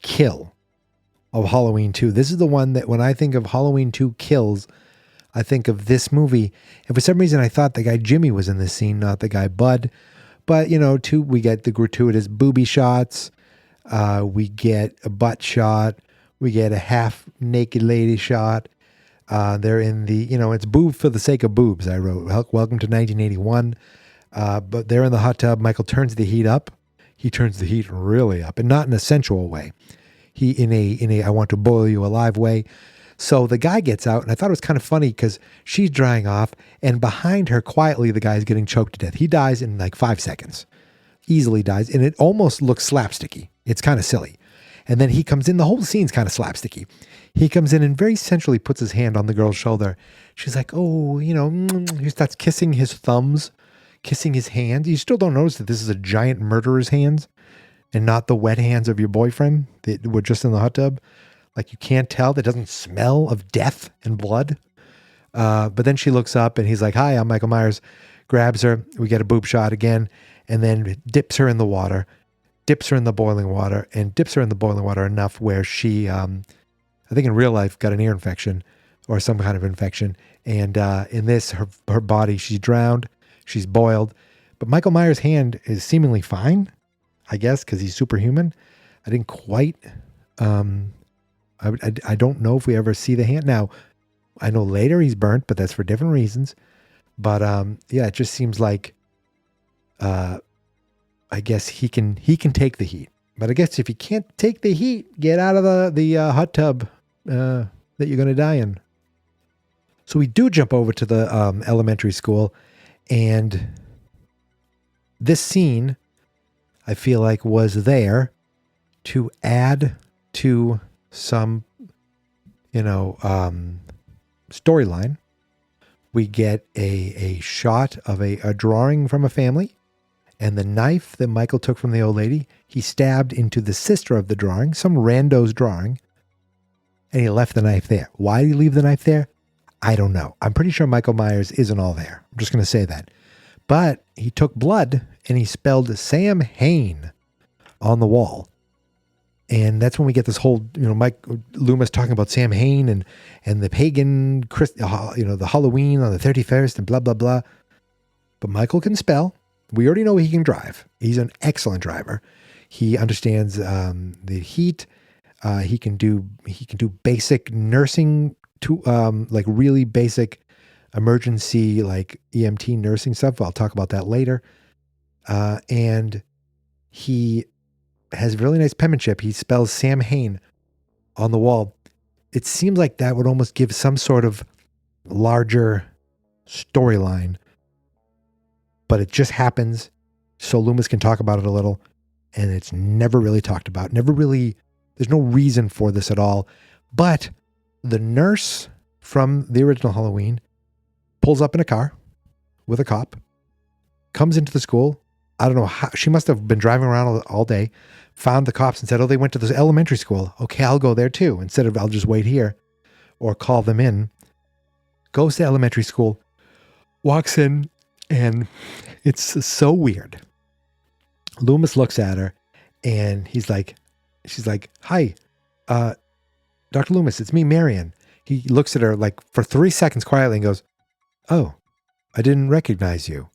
S6: kill of Halloween 2. This is the one that when I think of Halloween 2 kills, I think of this movie. And for some reason, I thought the guy Jimmy was in this scene, not the guy Bud. But, we get the gratuitous booby shots. We get a butt shot. We get a half-naked lady shot. They're in the, it's boob for the sake of boobs, I wrote. Welcome to 1981. But they're in the hot tub. Michael turns the heat up. He turns the heat really up, and not in a sensual way. He in a I want to boil you alive way. So the guy gets out, and I thought it was kind of funny because she's drying off, and behind her, quietly, the guy's getting choked to death. He dies in like 5 seconds. Easily dies, and it almost looks slapsticky. It's kind of silly. And then he comes in. The whole scene's kind of slapsticky. He comes in and very sensually puts his hand on the girl's shoulder. She's like, oh, he starts kissing his thumbs, kissing his hands. You still don't notice that this is a giant murderer's hands and not the wet hands of your boyfriend that were just in the hot tub. Like, you can't tell. That doesn't smell of death and blood. But then she looks up and he's like, hi, I'm Michael Myers. Grabs her. We get a boob shot again, and then dips her in the water, dips her in the boiling water, and dips her in the boiling water enough where she, I think in real life, got an ear infection or some kind of infection. And in this, her body, she's drowned, she's boiled. But Michael Myers' hand is seemingly fine, I guess, because he's superhuman. I didn't quite... I don't know if we ever see the hand. Now, I know later he's burnt, but that's for different reasons. But yeah, it just seems like I guess he can take the heat. But I guess if you can't take the heat, get out of the hot tub that you're going to die in. So we do jump over to the elementary school, and this scene, I feel like, was there to add to some, storyline. We get a shot of a drawing from a family, and the knife that Michael took from the old lady, he stabbed into the sister of the drawing, some rando's drawing, and he left the knife there. Why did he leave the knife there? I don't know. I'm pretty sure Michael Myers isn't all there. I'm just going to say that. But he took blood and he spelled Sam Hain on the wall. And that's when we get this whole, Mike Loomis talking about Sam Hain and the pagan, the Halloween on the 31st and blah, blah, blah. But Michael can spell. We already know he can drive. He's an excellent driver. He understands the heat. He can do basic nursing, like really basic emergency, like EMT nursing stuff. I'll talk about that later. And he has really nice penmanship. He spells Sam Hain on the wall. It seems like that would almost give some sort of larger storyline, but it just happens so Loomis can talk about it a little, and it's never really talked about. There's no reason for this at all. But the nurse from the original Halloween pulls up in a car with a cop, comes into the school. I don't know how, she must have been driving around all day, found the cops and said, oh, they went to this elementary school. Okay, I'll go there too. Instead of, I'll just wait here or call them in. Goes to elementary school, walks in, and it's so weird. Loomis looks at her and she's like, hi, Dr. Loomis, it's me, Marion. He looks at her like for 3 seconds quietly and goes, oh, I didn't recognize you.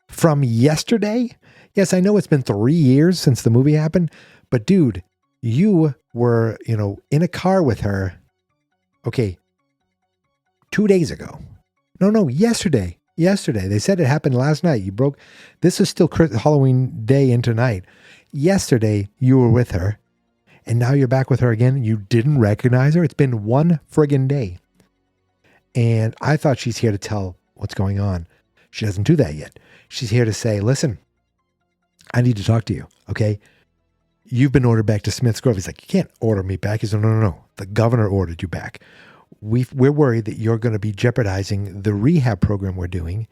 S6: from yesterday. Yes, I know it's been 3 years since the movie happened, but dude, you were, in a car with her. Okay. 2 days ago. No, yesterday. Yesterday. They said it happened last night. This is still Halloween day into night. Yesterday, you were with her, and now you're back with her again. You didn't recognize her. It's been one friggin' day. And I thought she's here to tell what's going on. She doesn't do that yet. She's here to say, listen, I need to talk to you, okay? You've been ordered back to Smith's Grove. He's like, you can't order me back. He said, no. The governor ordered you back. We're worried that you're going to be jeopardizing the rehab program we're doing.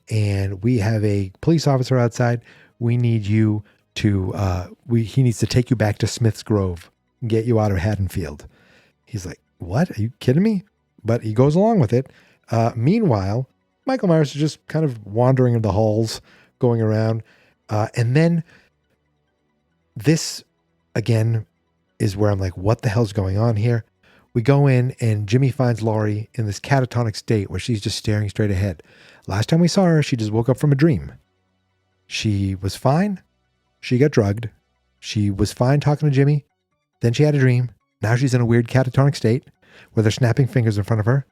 S6: And we have a police officer outside. We need you to, he needs to take you back to Smith's Grove and get you out of Haddonfield. He's like, what? Are you kidding me? But he goes along with it. Meanwhile, Michael Myers is just kind of wandering in the halls, going around. And then this, again, is where I'm like, what the hell's going on here? We go in and Jimmy finds Laurie in this catatonic state where she's just staring straight ahead. Last time we saw her, she just woke up from a dream. She was fine. She got drugged. She was fine talking to Jimmy. Then she had a dream. Now she's in a weird catatonic state where they're snapping fingers in front of her.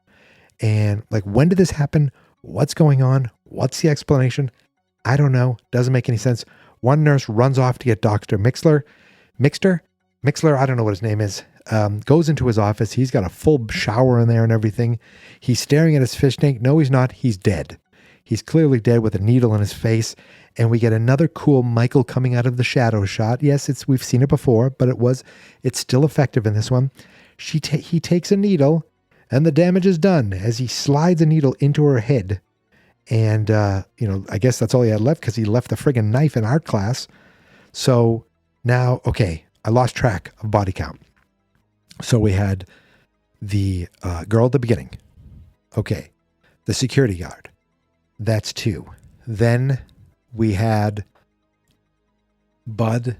S6: And like, when did this happen? What's going on? What's the explanation? I don't know. Doesn't make any sense. One nurse runs off to get Dr. Mixler, I don't know what his name is, goes into his office. He's got a full shower in there and everything. He's staring at his fish tank. No, he's not. He's dead. He's clearly dead with a needle in his face. And we get another cool Michael coming out of the shadow shot. Yes, we've seen it before, but it's still effective in this one. He takes a needle and the damage is done as he slides a needle into her head. And, I guess that's all he had left because he left the friggin' knife in art class. So now, okay, I lost track of body count. So we had the girl at the beginning. Okay. The security guard. That's 2. Then we had Bud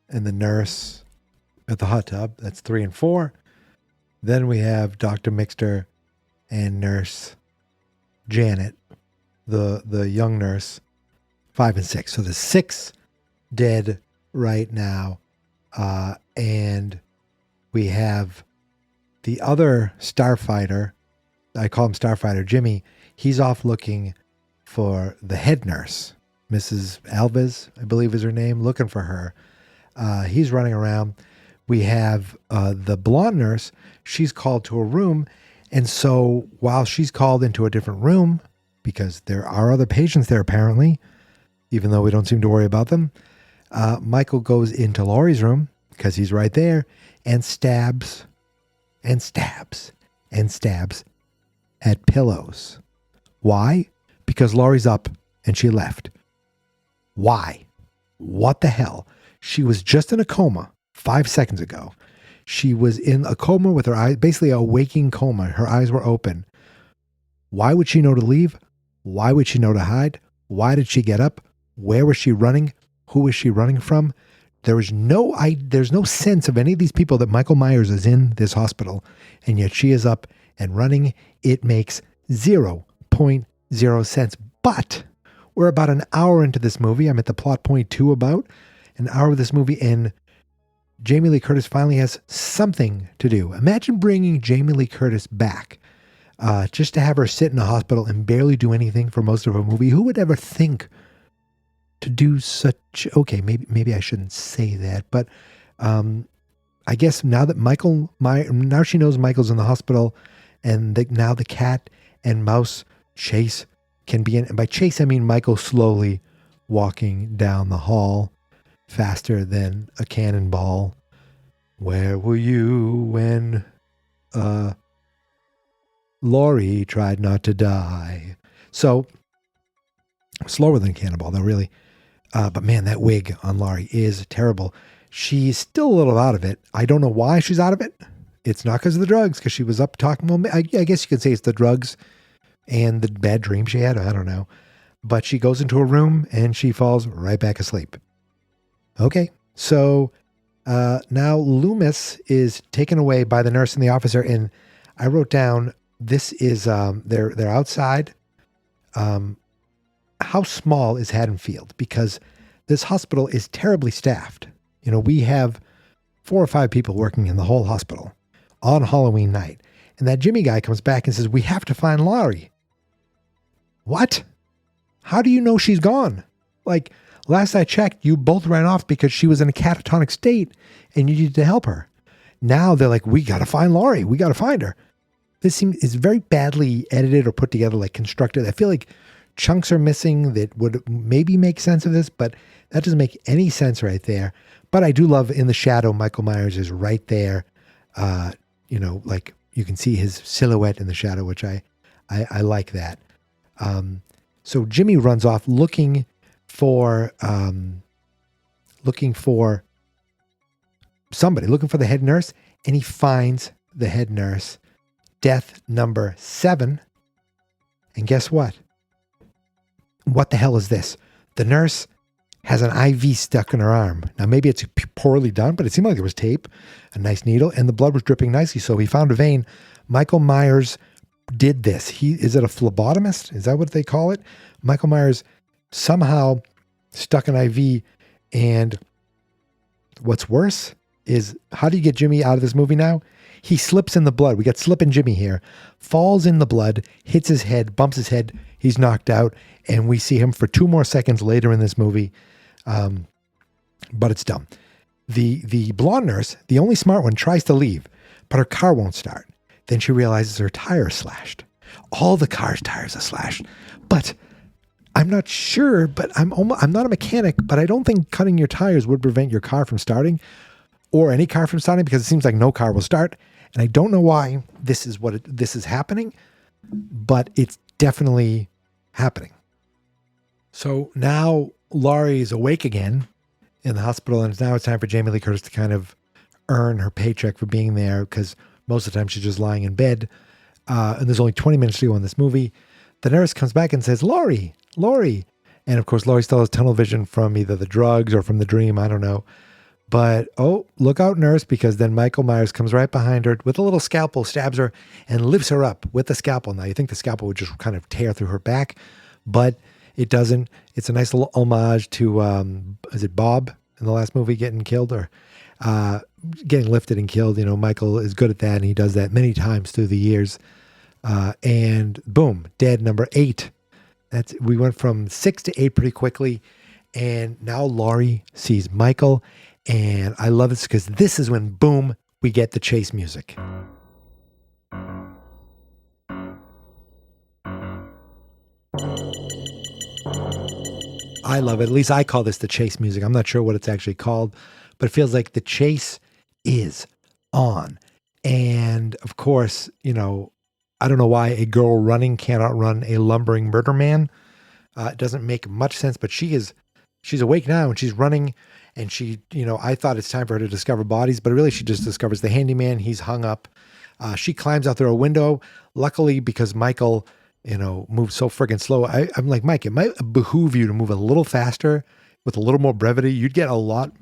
S6: and the nurse at the hot tub. That's 3 and 4. Then we have Dr. Mixter and nurse Janet, the young nurse, 5 and 6. So there's 6 dead right now. And we have the other starfighter. I call him Starfighter Jimmy. He's off looking for the head nurse, Mrs. Alves, I believe is her name, looking for her. He's running around. We have the blonde nurse. She's called to a room. And so while she's called into a different room, because there are other patients there apparently, even though we don't seem to worry about them, Michael goes into Laurie's room because he's right there and stabs and stabs and stabs at pillows. Why? Because Laurie's up and she left. Why? What the hell? She was just in a coma 5 seconds ago. She was in a coma with her eyes, basically a waking coma. Her eyes were open. Why would she know to leave? Why would she know to hide? Why did she get up? Where was she running? Who was she running from? There's no sense of any of these people that Michael Myers is in this hospital, and yet she is up and running. It makes 0.0 sense. But we're about an hour into this movie. I'm at the plot point 2, about an hour of this movie, and Jamie Lee Curtis finally has something to do. Imagine bringing Jamie Lee Curtis back just to have her sit in a hospital and barely do anything for most of a movie. Who would ever think to do such? Okay, maybe I shouldn't say that, but I guess now that now she knows Michael's in the hospital, and now the cat and mouse chase can be in. And by chase, I mean Michael slowly walking down the hall, faster than a cannonball. Where were you when Laurie tried not to die? So slower than a cannonball, though, really. But man, that wig on Laurie is terrible. She's still a little out of it. I don't know why she's out of it. It's not because of the drugs, because she was up talking. Well, I guess you could say it's the drugs and the bad dream she had. I don't know. But she goes into a room and she falls right back asleep. Okay, so now Loomis is taken away by the nurse and the officer, and I wrote down this is they're outside. how small is Haddonfield? Because this hospital is terribly staffed. You know, we have 4 or 5 people working in the whole hospital on Halloween night. And that Jimmy guy comes back and says, we have to find Laurie. What? How do you know she's gone? Like, last I checked, you both ran off because she was in a catatonic state and you needed to help her. Now they're like, we got to find Laurie. We got to find her. This is very badly edited or put together, like constructed. I feel like chunks are missing that would maybe make sense of this, but that doesn't make any sense right there. But I do love in the shadow, Michael Myers is right there. You know, like you can see his silhouette in the shadow, which I like that. So Jimmy runs off looking for somebody, looking for the head nurse, and he finds the head nurse, death number 7. And guess what? What the hell is this? The nurse has an IV stuck in her arm. Now, maybe it's poorly done, but it seemed like there was tape, a nice needle, and the blood was dripping nicely. So he found a vein. Michael Myers did this. Is it a phlebotomist? Is that what they call it? Michael Myers somehow stuck an IV. And what's worse is, how do you get Jimmy out of this movie now? He slips in the blood. We got slipping Jimmy here. Falls in the blood, hits his head, bumps his head. He's knocked out. And we see him for 2 more seconds later in this movie. But it's dumb. The blonde nurse, the only smart one, tries to leave, but her car won't start. Then she realizes her tire is slashed. All the car's tires are slashed. But I'm not sure, but I'm not a mechanic, but I don't think cutting your tires would prevent your car from starting, or any car from starting, because it seems like no car will start. And I don't know why this is happening, but it's definitely happening. So now Laurie is awake again in the hospital, and now it's time for Jamie Lee Curtis to kind of earn her paycheck for being there, because most of the time she's just lying in bed. And there's only 20 minutes to go in this movie. The nurse comes back and says, Laurie. And of course, Laurie still has tunnel vision from either the drugs or from the dream. I don't know. But, oh, look out, nurse, because then Michael Myers comes right behind her with a little scalpel, stabs her, and lifts her up with the scalpel. Now, you think the scalpel would just kind of tear through her back, but it doesn't. It's a nice little homage to, is it Bob in the last movie getting killed, or getting lifted and killed? You know, Michael is good at that, and he does that many times through the years. And boom, dead number 8. We went from 6 to 8 pretty quickly. And now Laurie sees Michael. And I love this because this is when, boom, we get the chase music. I love it. At least I call this the chase music. I'm not sure what it's actually called, but it feels like the chase is on. And of course, you know, I don't know why a girl running cannot run a lumbering murder man. It doesn't make much sense, but she's awake now and she's running, and she, you know, I thought it's time for her to discover bodies, but really she just discovers the handyman. He's hung up. She climbs out through a window. Luckily, because Michael, you know, moves so friggin' slow, I'm like, Mike, it might behoove you to move a little faster with a little more brevity. You'd get a lot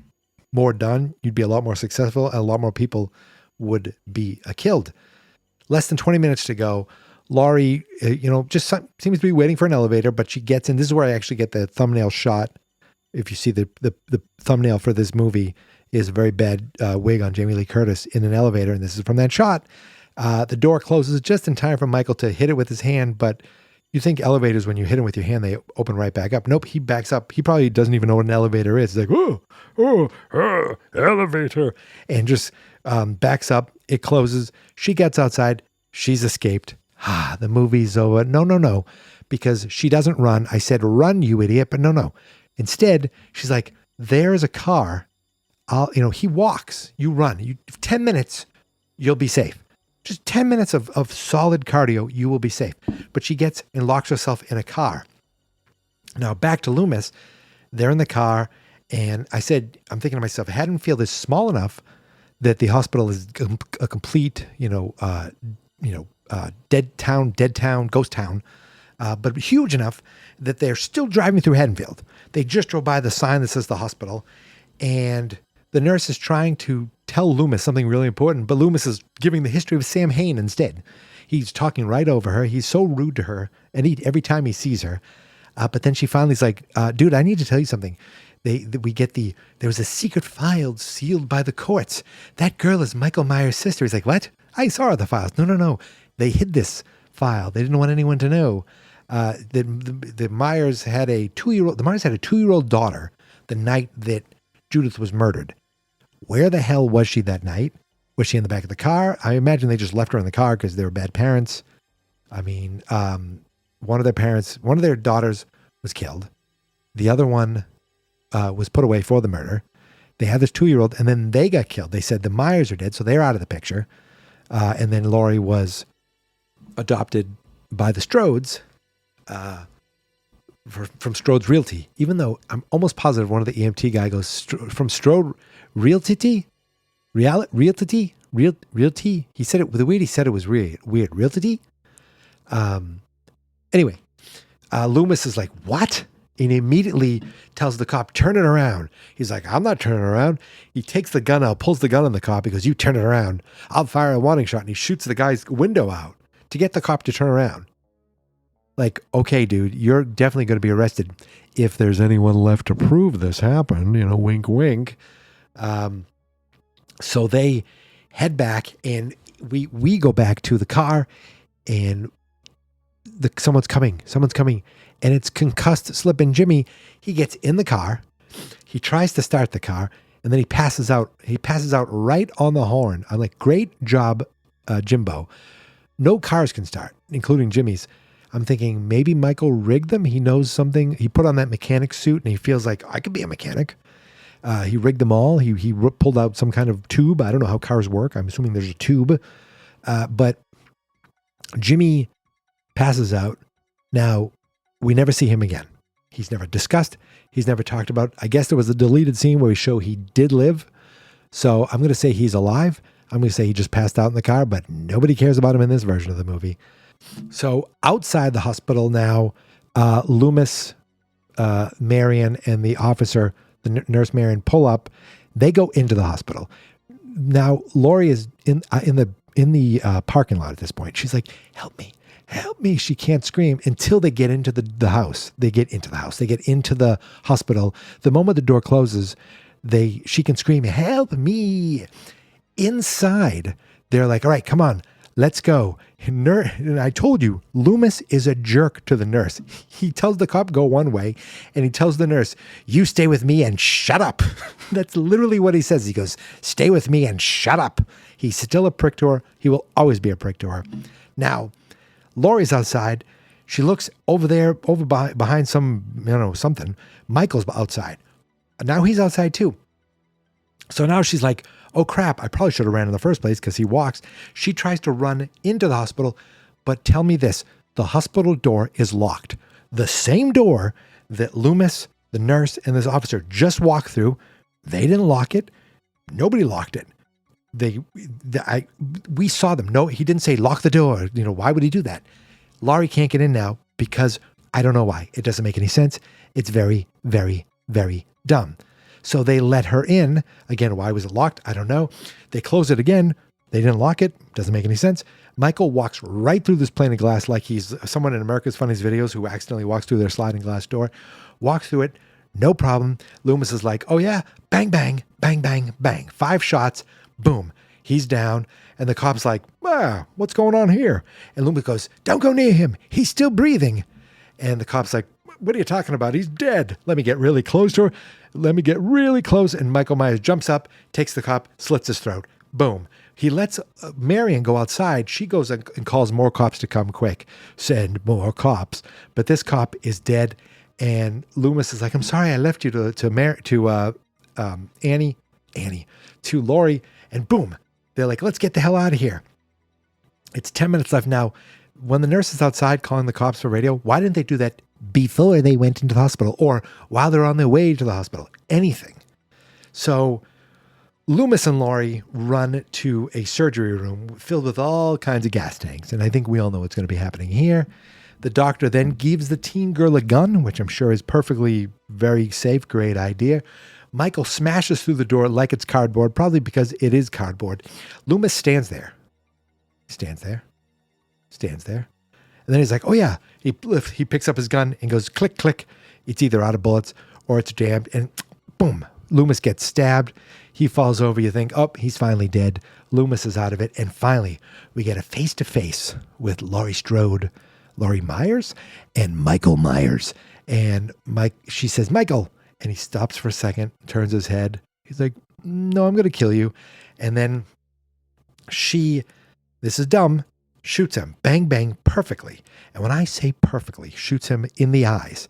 S6: more done. You'd be a lot more successful, and a lot more people would be killed. Less than 20 minutes to go. Laurie, you know, just seems to be waiting for an elevator, but she gets in. This is where I actually get the thumbnail shot. If you see the thumbnail for this movie is a very bad wig on Jamie Lee Curtis in an elevator. And this is from that shot. The door closes just in time for Michael to hit it with his hand. But you think elevators, when you hit them with your hand, they open right back up. Nope, he backs up. He probably doesn't even know what an elevator is. He's like, elevator. And just backs up. It closes. She gets outside. She's escaped. The movie's over. No. Because she doesn't run. I said, run, you idiot. But no. Instead, she's like, there's a car. He walks. You run. 10 minutes, you'll be safe. Just 10 minutes of solid cardio, you will be safe. But she gets and locks herself in a car. Now, back to Loomis. They're in the car. And I said, I'm thinking to myself, Haddonfield is small enough that the hospital is a complete, dead town, ghost town, but huge enough that they're still driving through Haddonfield. They just drove by the sign that says the hospital, and the nurse is trying to tell Loomis something really important, but Loomis is giving the history of Sam Hain instead. He's talking right over her. He's so rude to her, and every time he sees her. But then she finally's like, dude, I need to tell you something. There was a secret file sealed by the courts. That girl is Michael Myers' sister. He's like, what? I saw the files. No. They hid this file. They didn't want anyone to know. The Myers had a 2-year-old daughter the night that Judith was murdered. Where the hell was she that night? Was she in the back of the car? I imagine they just left her in the car because they were bad parents. I mean, one of their daughters was killed. The other one was put away for the murder. They had this 2-year-old, and then they got killed. They said the Myers are dead, so they're out of the picture. And then Laurie was adopted by the Strodes from Strode's Realty, even though I'm almost positive one of the EMT guy goes from Strode Realty? Realty? He said it, the way he said it was weird. Realty? Anyway, Loomis is like, what? And he immediately tells the cop, turn it around. He's like, I'm not turning around. He takes the gun out, pulls the gun on the cop. He goes, you turn it around. I'll fire a warning shot. And he shoots the guy's window out to get the cop to turn around. Like, okay, dude, you're definitely going to be arrested if there's anyone left to prove this happened. Wink, wink. So they head back, and we go back to the car, and someone's coming, and it's concussed Slippin' Jimmy. He gets in the car, he tries to start the car, and then he passes out. He passes out right on the horn. I'm like, great job, Jimbo. No cars can start, including Jimmy's. I'm thinking maybe Michael rigged them. He knows something. He put on that mechanic suit, and he feels like, I could be a mechanic. He rigged them all. He pulled out some kind of tube. I don't know how cars work. I'm assuming there's a tube. But Jimmy passes out. Now, we never see him again. He's never discussed. He's never talked about. I guess there was a deleted scene where we show he did live. So I'm going to say he's alive. I'm going to say he just passed out in the car, but nobody cares about him in this version of the movie. So outside the hospital now, Loomis, Marion, and the officer, the nurse Marion, pull up. They go into the hospital. Now Laurie is in the parking lot at this point. She's like, help me. She can't scream until they get into the house. They get into the house. They get into the hospital. The moment the door closes, she can scream, help me. Inside, they're like, all right, come on, let's go. And I told you, Loomis is a jerk to the nurse. He tells the cop go one way, and he tells the nurse, you stay with me and shut up. That's literally what he says. He goes, stay with me and shut up. He's still a prick to her. He will always be a prick to her. Now, Laurie's outside. She looks over there, behind something. Michael's outside. Now he's outside too. So now she's like, oh crap, I probably should have ran in the first place because he walks. She tries to run into the hospital, but tell me this, the hospital door is locked. The same door that Loomis, the nurse, and this officer just walked through. They didn't lock it. Nobody locked it. We saw them. No, he didn't say lock the door. Why would he do that? Laurie can't get in now because I don't know why. It doesn't make any sense. It's very, very, very dumb. So they let her in. Again, why was it locked? I don't know. They close it again. They didn't lock it. Doesn't make any sense. Michael walks right through this pane of glass like he's someone in America's Funniest Videos who accidentally walks through their sliding glass door. Walks through it. No problem. Loomis is like, oh yeah, bang, bang, bang, bang, bang. 5 shots. Boom. He's down. And the cop's like, what's going on here? And Loomis goes, don't go near him. He's still breathing. And the cop's like, what are you talking about? He's dead. Let me get really close to her. Let me get really close. And Michael Myers jumps up, takes the cop, slits his throat. Boom. He lets Marion go outside. She goes and calls more cops to come quick. Send more cops. But this cop is dead. And Loomis is like, I'm sorry I left you to Laurie. And boom. They're like, let's get the hell out of here. It's 10 minutes left now. When the nurse is outside calling the cops for radio, why didn't they do that before they went into the hospital or while they're on their way to the hospital? Anything. So Loomis and Laurie run to a surgery room filled with all kinds of gas tanks. And I think we all know what's going to be happening here. The doctor then gives the teen girl a gun, which I'm sure is perfectly very safe, great idea. Michael smashes through the door like it's cardboard, probably because it is cardboard. Loomis stands there. And then he's like, oh yeah. He picks up his gun and goes click, click. It's either out of bullets or it's jammed. And boom, Loomis gets stabbed. He falls over. You think, oh, he's finally dead. Loomis is out of it. And finally, we get a face-to-face with Laurie Strode, Laurie Myers, and Michael Myers. And she says, Michael. And he stops for a second, turns his head. He's like, no, I'm going to kill you. And then this is dumb, shoots him. Bang, bang, perfectly. And when I say perfectly, shoots him in the eyes.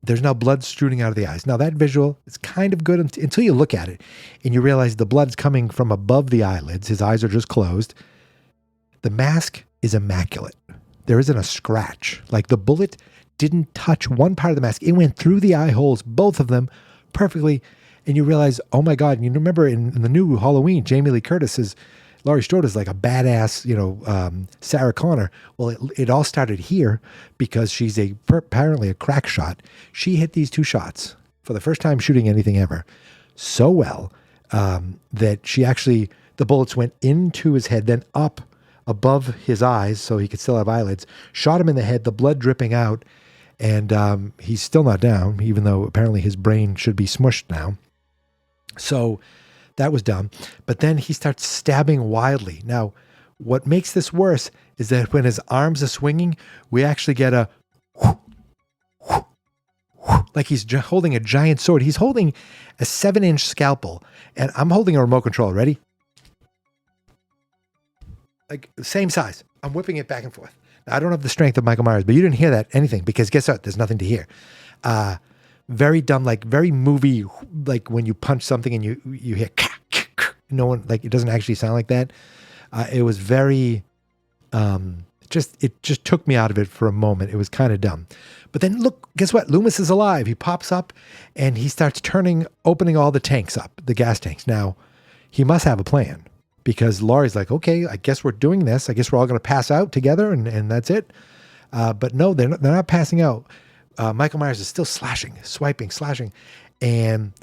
S6: There's now blood shooting out of the eyes. Now that visual is kind of good until you look at it and you realize the blood's coming from above the eyelids. His eyes are just closed. The mask is immaculate. There isn't a scratch. Like the bullet didn't touch one part of the mask. It went through the eye holes, both of them, perfectly. And you realize, oh my God, and you remember in the new Halloween, Jamie Lee Curtis's Laurie Strode is like a badass, Sarah Connor. Well, it all started here because she's apparently a crack shot. She hit these 2 shots for the first time shooting anything ever so well that the bullets went into his head, then up above his eyes so he could still have eyelids, shot him in the head, the blood dripping out, and he's still not down, even though apparently his brain should be smushed now. So that was dumb. But then he starts stabbing wildly. Now, what makes this worse is that when his arms are swinging, we actually get a like he's holding a giant sword. He's holding a 7-inch scalpel, and I'm holding a remote control. Ready? Like same size. I'm whipping it back and forth. Now, I don't have the strength of Michael Myers, but you didn't hear that anything because guess what? There's nothing to hear. Very dumb, like very movie, like when you punch something and you hear no one, like it doesn't actually sound like that. It was very, it just took me out of it for a moment. It was kind of dumb. But then look, guess what? Loomis is alive. He pops up and he starts opening all the tanks up, the gas tanks. Now, he must have a plan because Laurie's like, okay, I guess we're doing this. I guess we're all going to pass out together and that's it. But no, they're not passing out. Michael Myers is still slashing, swiping, slashing. And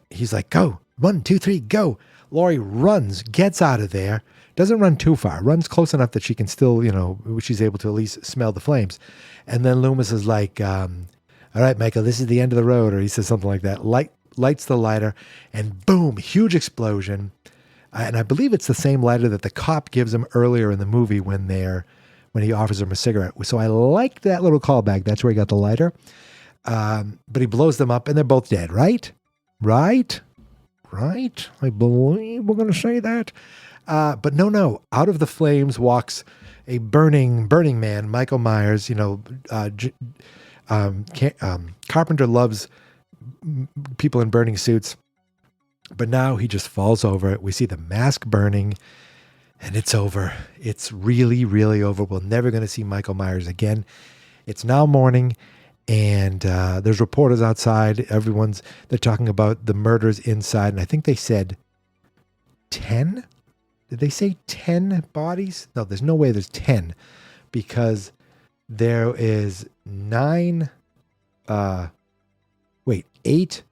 S6: he's like, go, 1, 2, 3, go. Laurie runs, gets out of there, doesn't run too far, runs close enough that she can still, she's able to at least smell the flames. And then Loomis is like, all right, Michael, this is the end of the road. Or he says something like that, lights the lighter and boom, huge explosion. And I believe it's the same lighter that the cop gives him earlier in the movie when he offers him a cigarette. So I like that little callback. That's where he got the lighter. But he blows them up and they're both dead, right? Right? I believe we're going to say that. But no. Out of the flames walks a burning man, Michael Myers. Carpenter loves people in burning suits. But now he just falls over it. We see the mask burning. And it's over. It's really, really over. We're never going to see Michael Myers again. It's now morning, and there's reporters outside. They're talking about the murders inside, and I think they said 10? Did they say 10 bodies? No, there's no way there's 10, because there is 9, 8,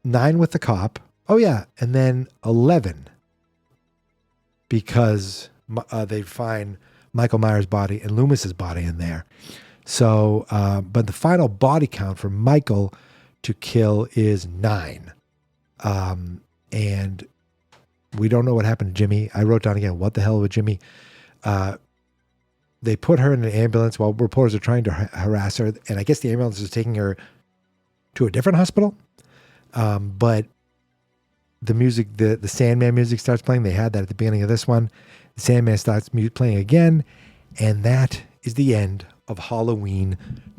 S6: 9 with the cop. Oh yeah, and then 11. Because they find Michael Myers' body and Loomis's body in there. So, but the final body count for Michael to kill is 9. And we don't know what happened to Jimmy. I wrote down again, what the hell with Jimmy? They put her in an ambulance while reporters are trying to harass her. And I guess the ambulance is taking her to a different hospital. But the music, the Sandman music starts playing. They had that at the beginning of this one. The Sandman starts playing again. And that is the end of Halloween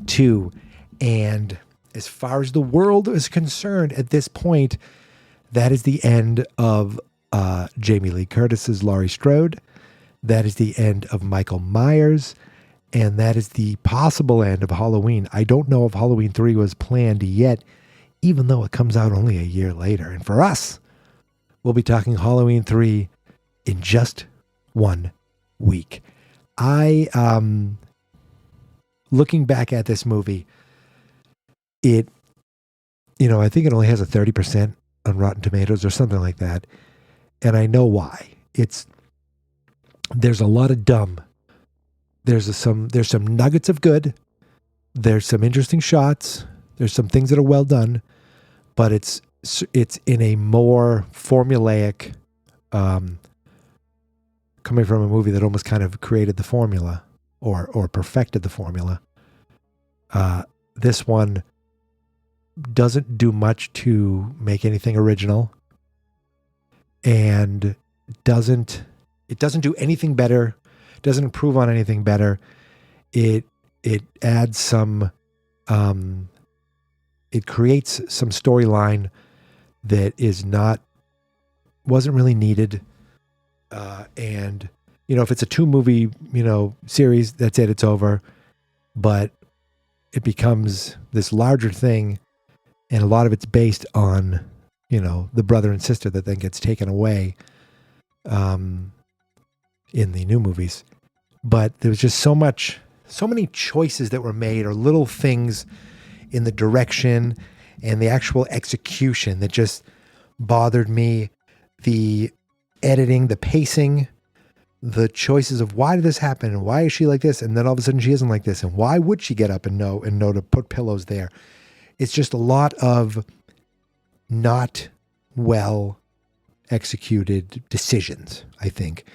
S6: 2. And as far as the world is concerned at this point, that is the end of Jamie Lee Curtis's Laurie Strode. That is the end of Michael Myers. And that is the possible end of Halloween. I don't know if Halloween 3 was planned yet, even though it comes out only a year later. And for us, we'll be talking Halloween 3 in just 1 week. Looking back at this movie, I think it only has a 30% on Rotten Tomatoes or something like that. And I know why. There's a lot of dumb there's some nuggets of good. There's some interesting shots. There's some things that are well done, but it's in a more formulaic, coming from a movie that almost kind of created the formula or perfected the formula. This one doesn't do much to make anything original, and it doesn't do anything better. Doesn't improve on anything better. It adds some, it creates some storyline that wasn't really needed. And, if it's a 2-movie, series, that's it, it's over. But it becomes this larger thing, and a lot of it's based on, the brother and sister that then gets taken away in the new movies. But there was just so many choices that were made, or little things in the direction and the actual execution that just bothered me. The editing, the pacing, the choices of why did this happen and why is she like this, and then all of a sudden she isn't like this, and why would she get up and know to put pillows there? It's just a lot of not well executed decisions, I think,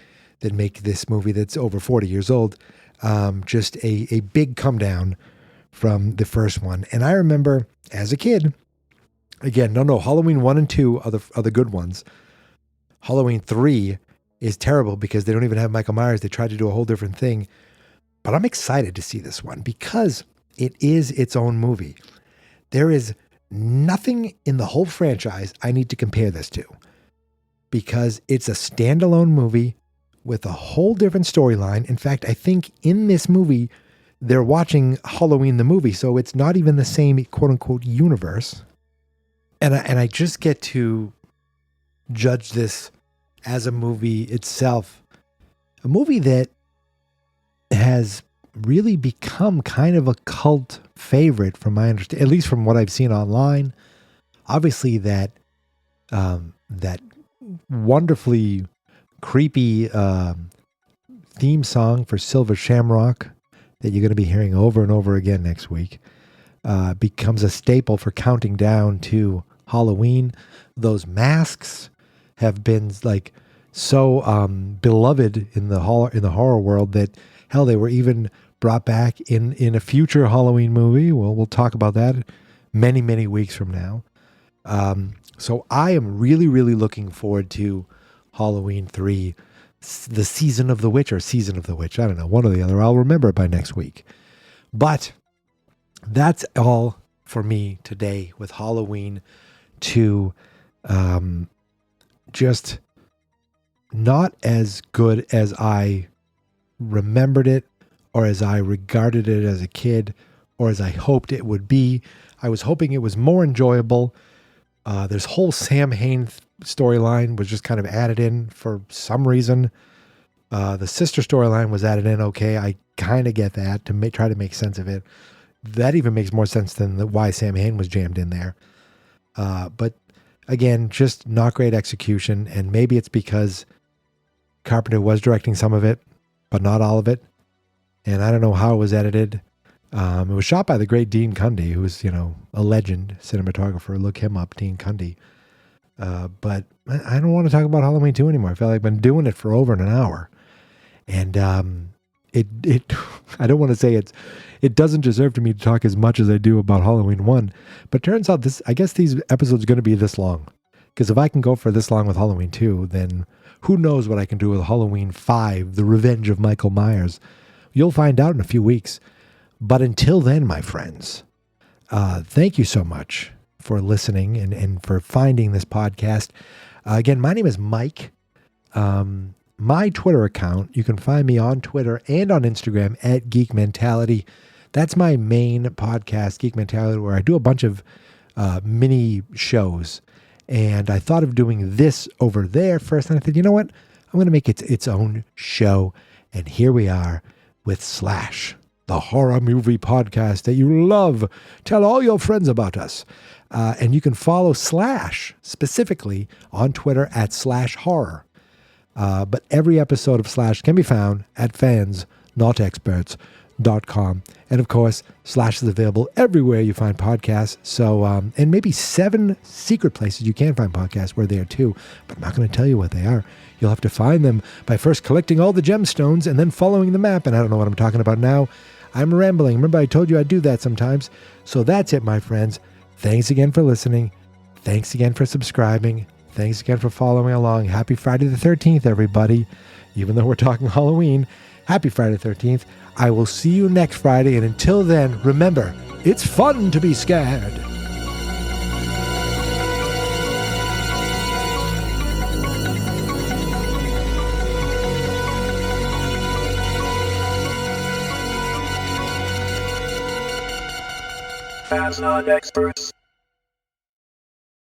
S6: that make this movie that's over 40 years old just a big come down from the first one. And I remember as a kid, again, no, Halloween 1 and 2 are the good ones. Halloween 3 is terrible because they don't even have Michael Myers. They tried to do a whole different thing. But I'm excited to see this one because it is its own movie. There is nothing in the whole franchise I need to compare this to, because it's a standalone movie with a whole different storyline. In fact, I think in this movie, they're watching Halloween the movie, so it's not even the same quote-unquote universe. And I just get to judge this as a movie itself. A movie that has really become kind of a cult favorite from my understanding, at least from what I've seen online. Obviously that wonderfully creepy theme song for Silver Shamrock that you're going to be hearing over and over again next week becomes a staple for counting down to Halloween. Those masks have been so beloved in the horror world that hell, they were even brought back in a future Halloween movie. Well, we'll talk about that many, many weeks from now. So I am really, really looking forward to Halloween 3, the Season of the Witch, or Season of the Witch. I don't know, one or the other. I'll remember it by next week. But that's all for me today with Halloween 2. Just not as good as I remembered it, or as I regarded it as a kid, or as I hoped it would be. I was hoping it was more enjoyable. This whole Sam Hain storyline was just kind of added in for some reason. The sister storyline was added in. Okay, I kind of get that, to try to make sense of it. That even makes more sense than why Sam Hain was jammed in there. But again, just not great execution. And maybe it's because Carpenter was directing some of it, but not all of it. And I don't know how it was edited. It was shot by the great Dean Cundy, who's, a legend cinematographer. Look him up, Dean Cundy. But I don't want to talk about Halloween 2 anymore. I feel like I've been doing it for over an hour. And it I don't want to say it doesn't deserve to me to talk as much as I do about Halloween 1. But turns out I guess these episodes are going to be this long. Because if I can go for this long with Halloween 2, then who knows what I can do with Halloween 5, The Revenge of Michael Myers. You'll find out in a few weeks. But until then, my friends, thank you so much for listening and for finding this podcast. Again, my name is Mike. My Twitter account, you can find me on Twitter and on Instagram at Geek Mentality. That's my main podcast, Geek Mentality, where I do a bunch of mini shows. And I thought of doing this over there first. And I said, you know what? I'm going to make it its own show. And here we are with Slash, the horror movie podcast that you love. Tell all your friends about us. And you can follow Slash specifically on Twitter at /horror. But every episode of Slash can be found at fans notexperts.com. And of course, Slash is available everywhere you find podcasts. So, and maybe 7 secret places you can find podcasts. We're there too, but I'm not going to tell you what they are. You'll have to find them by first collecting all the gemstones and then following the map. And I don't know what I'm talking about now. I'm rambling. Remember, I told you I'd do that sometimes. So that's it, my friends. Thanks again for listening. Thanks again for subscribing. Thanks again for following along. Happy Friday the 13th, everybody. Even though we're talking Halloween, happy Friday the 13th. I will see you next Friday. And until then, remember, it's fun to be scared.
S7: Fans not experts.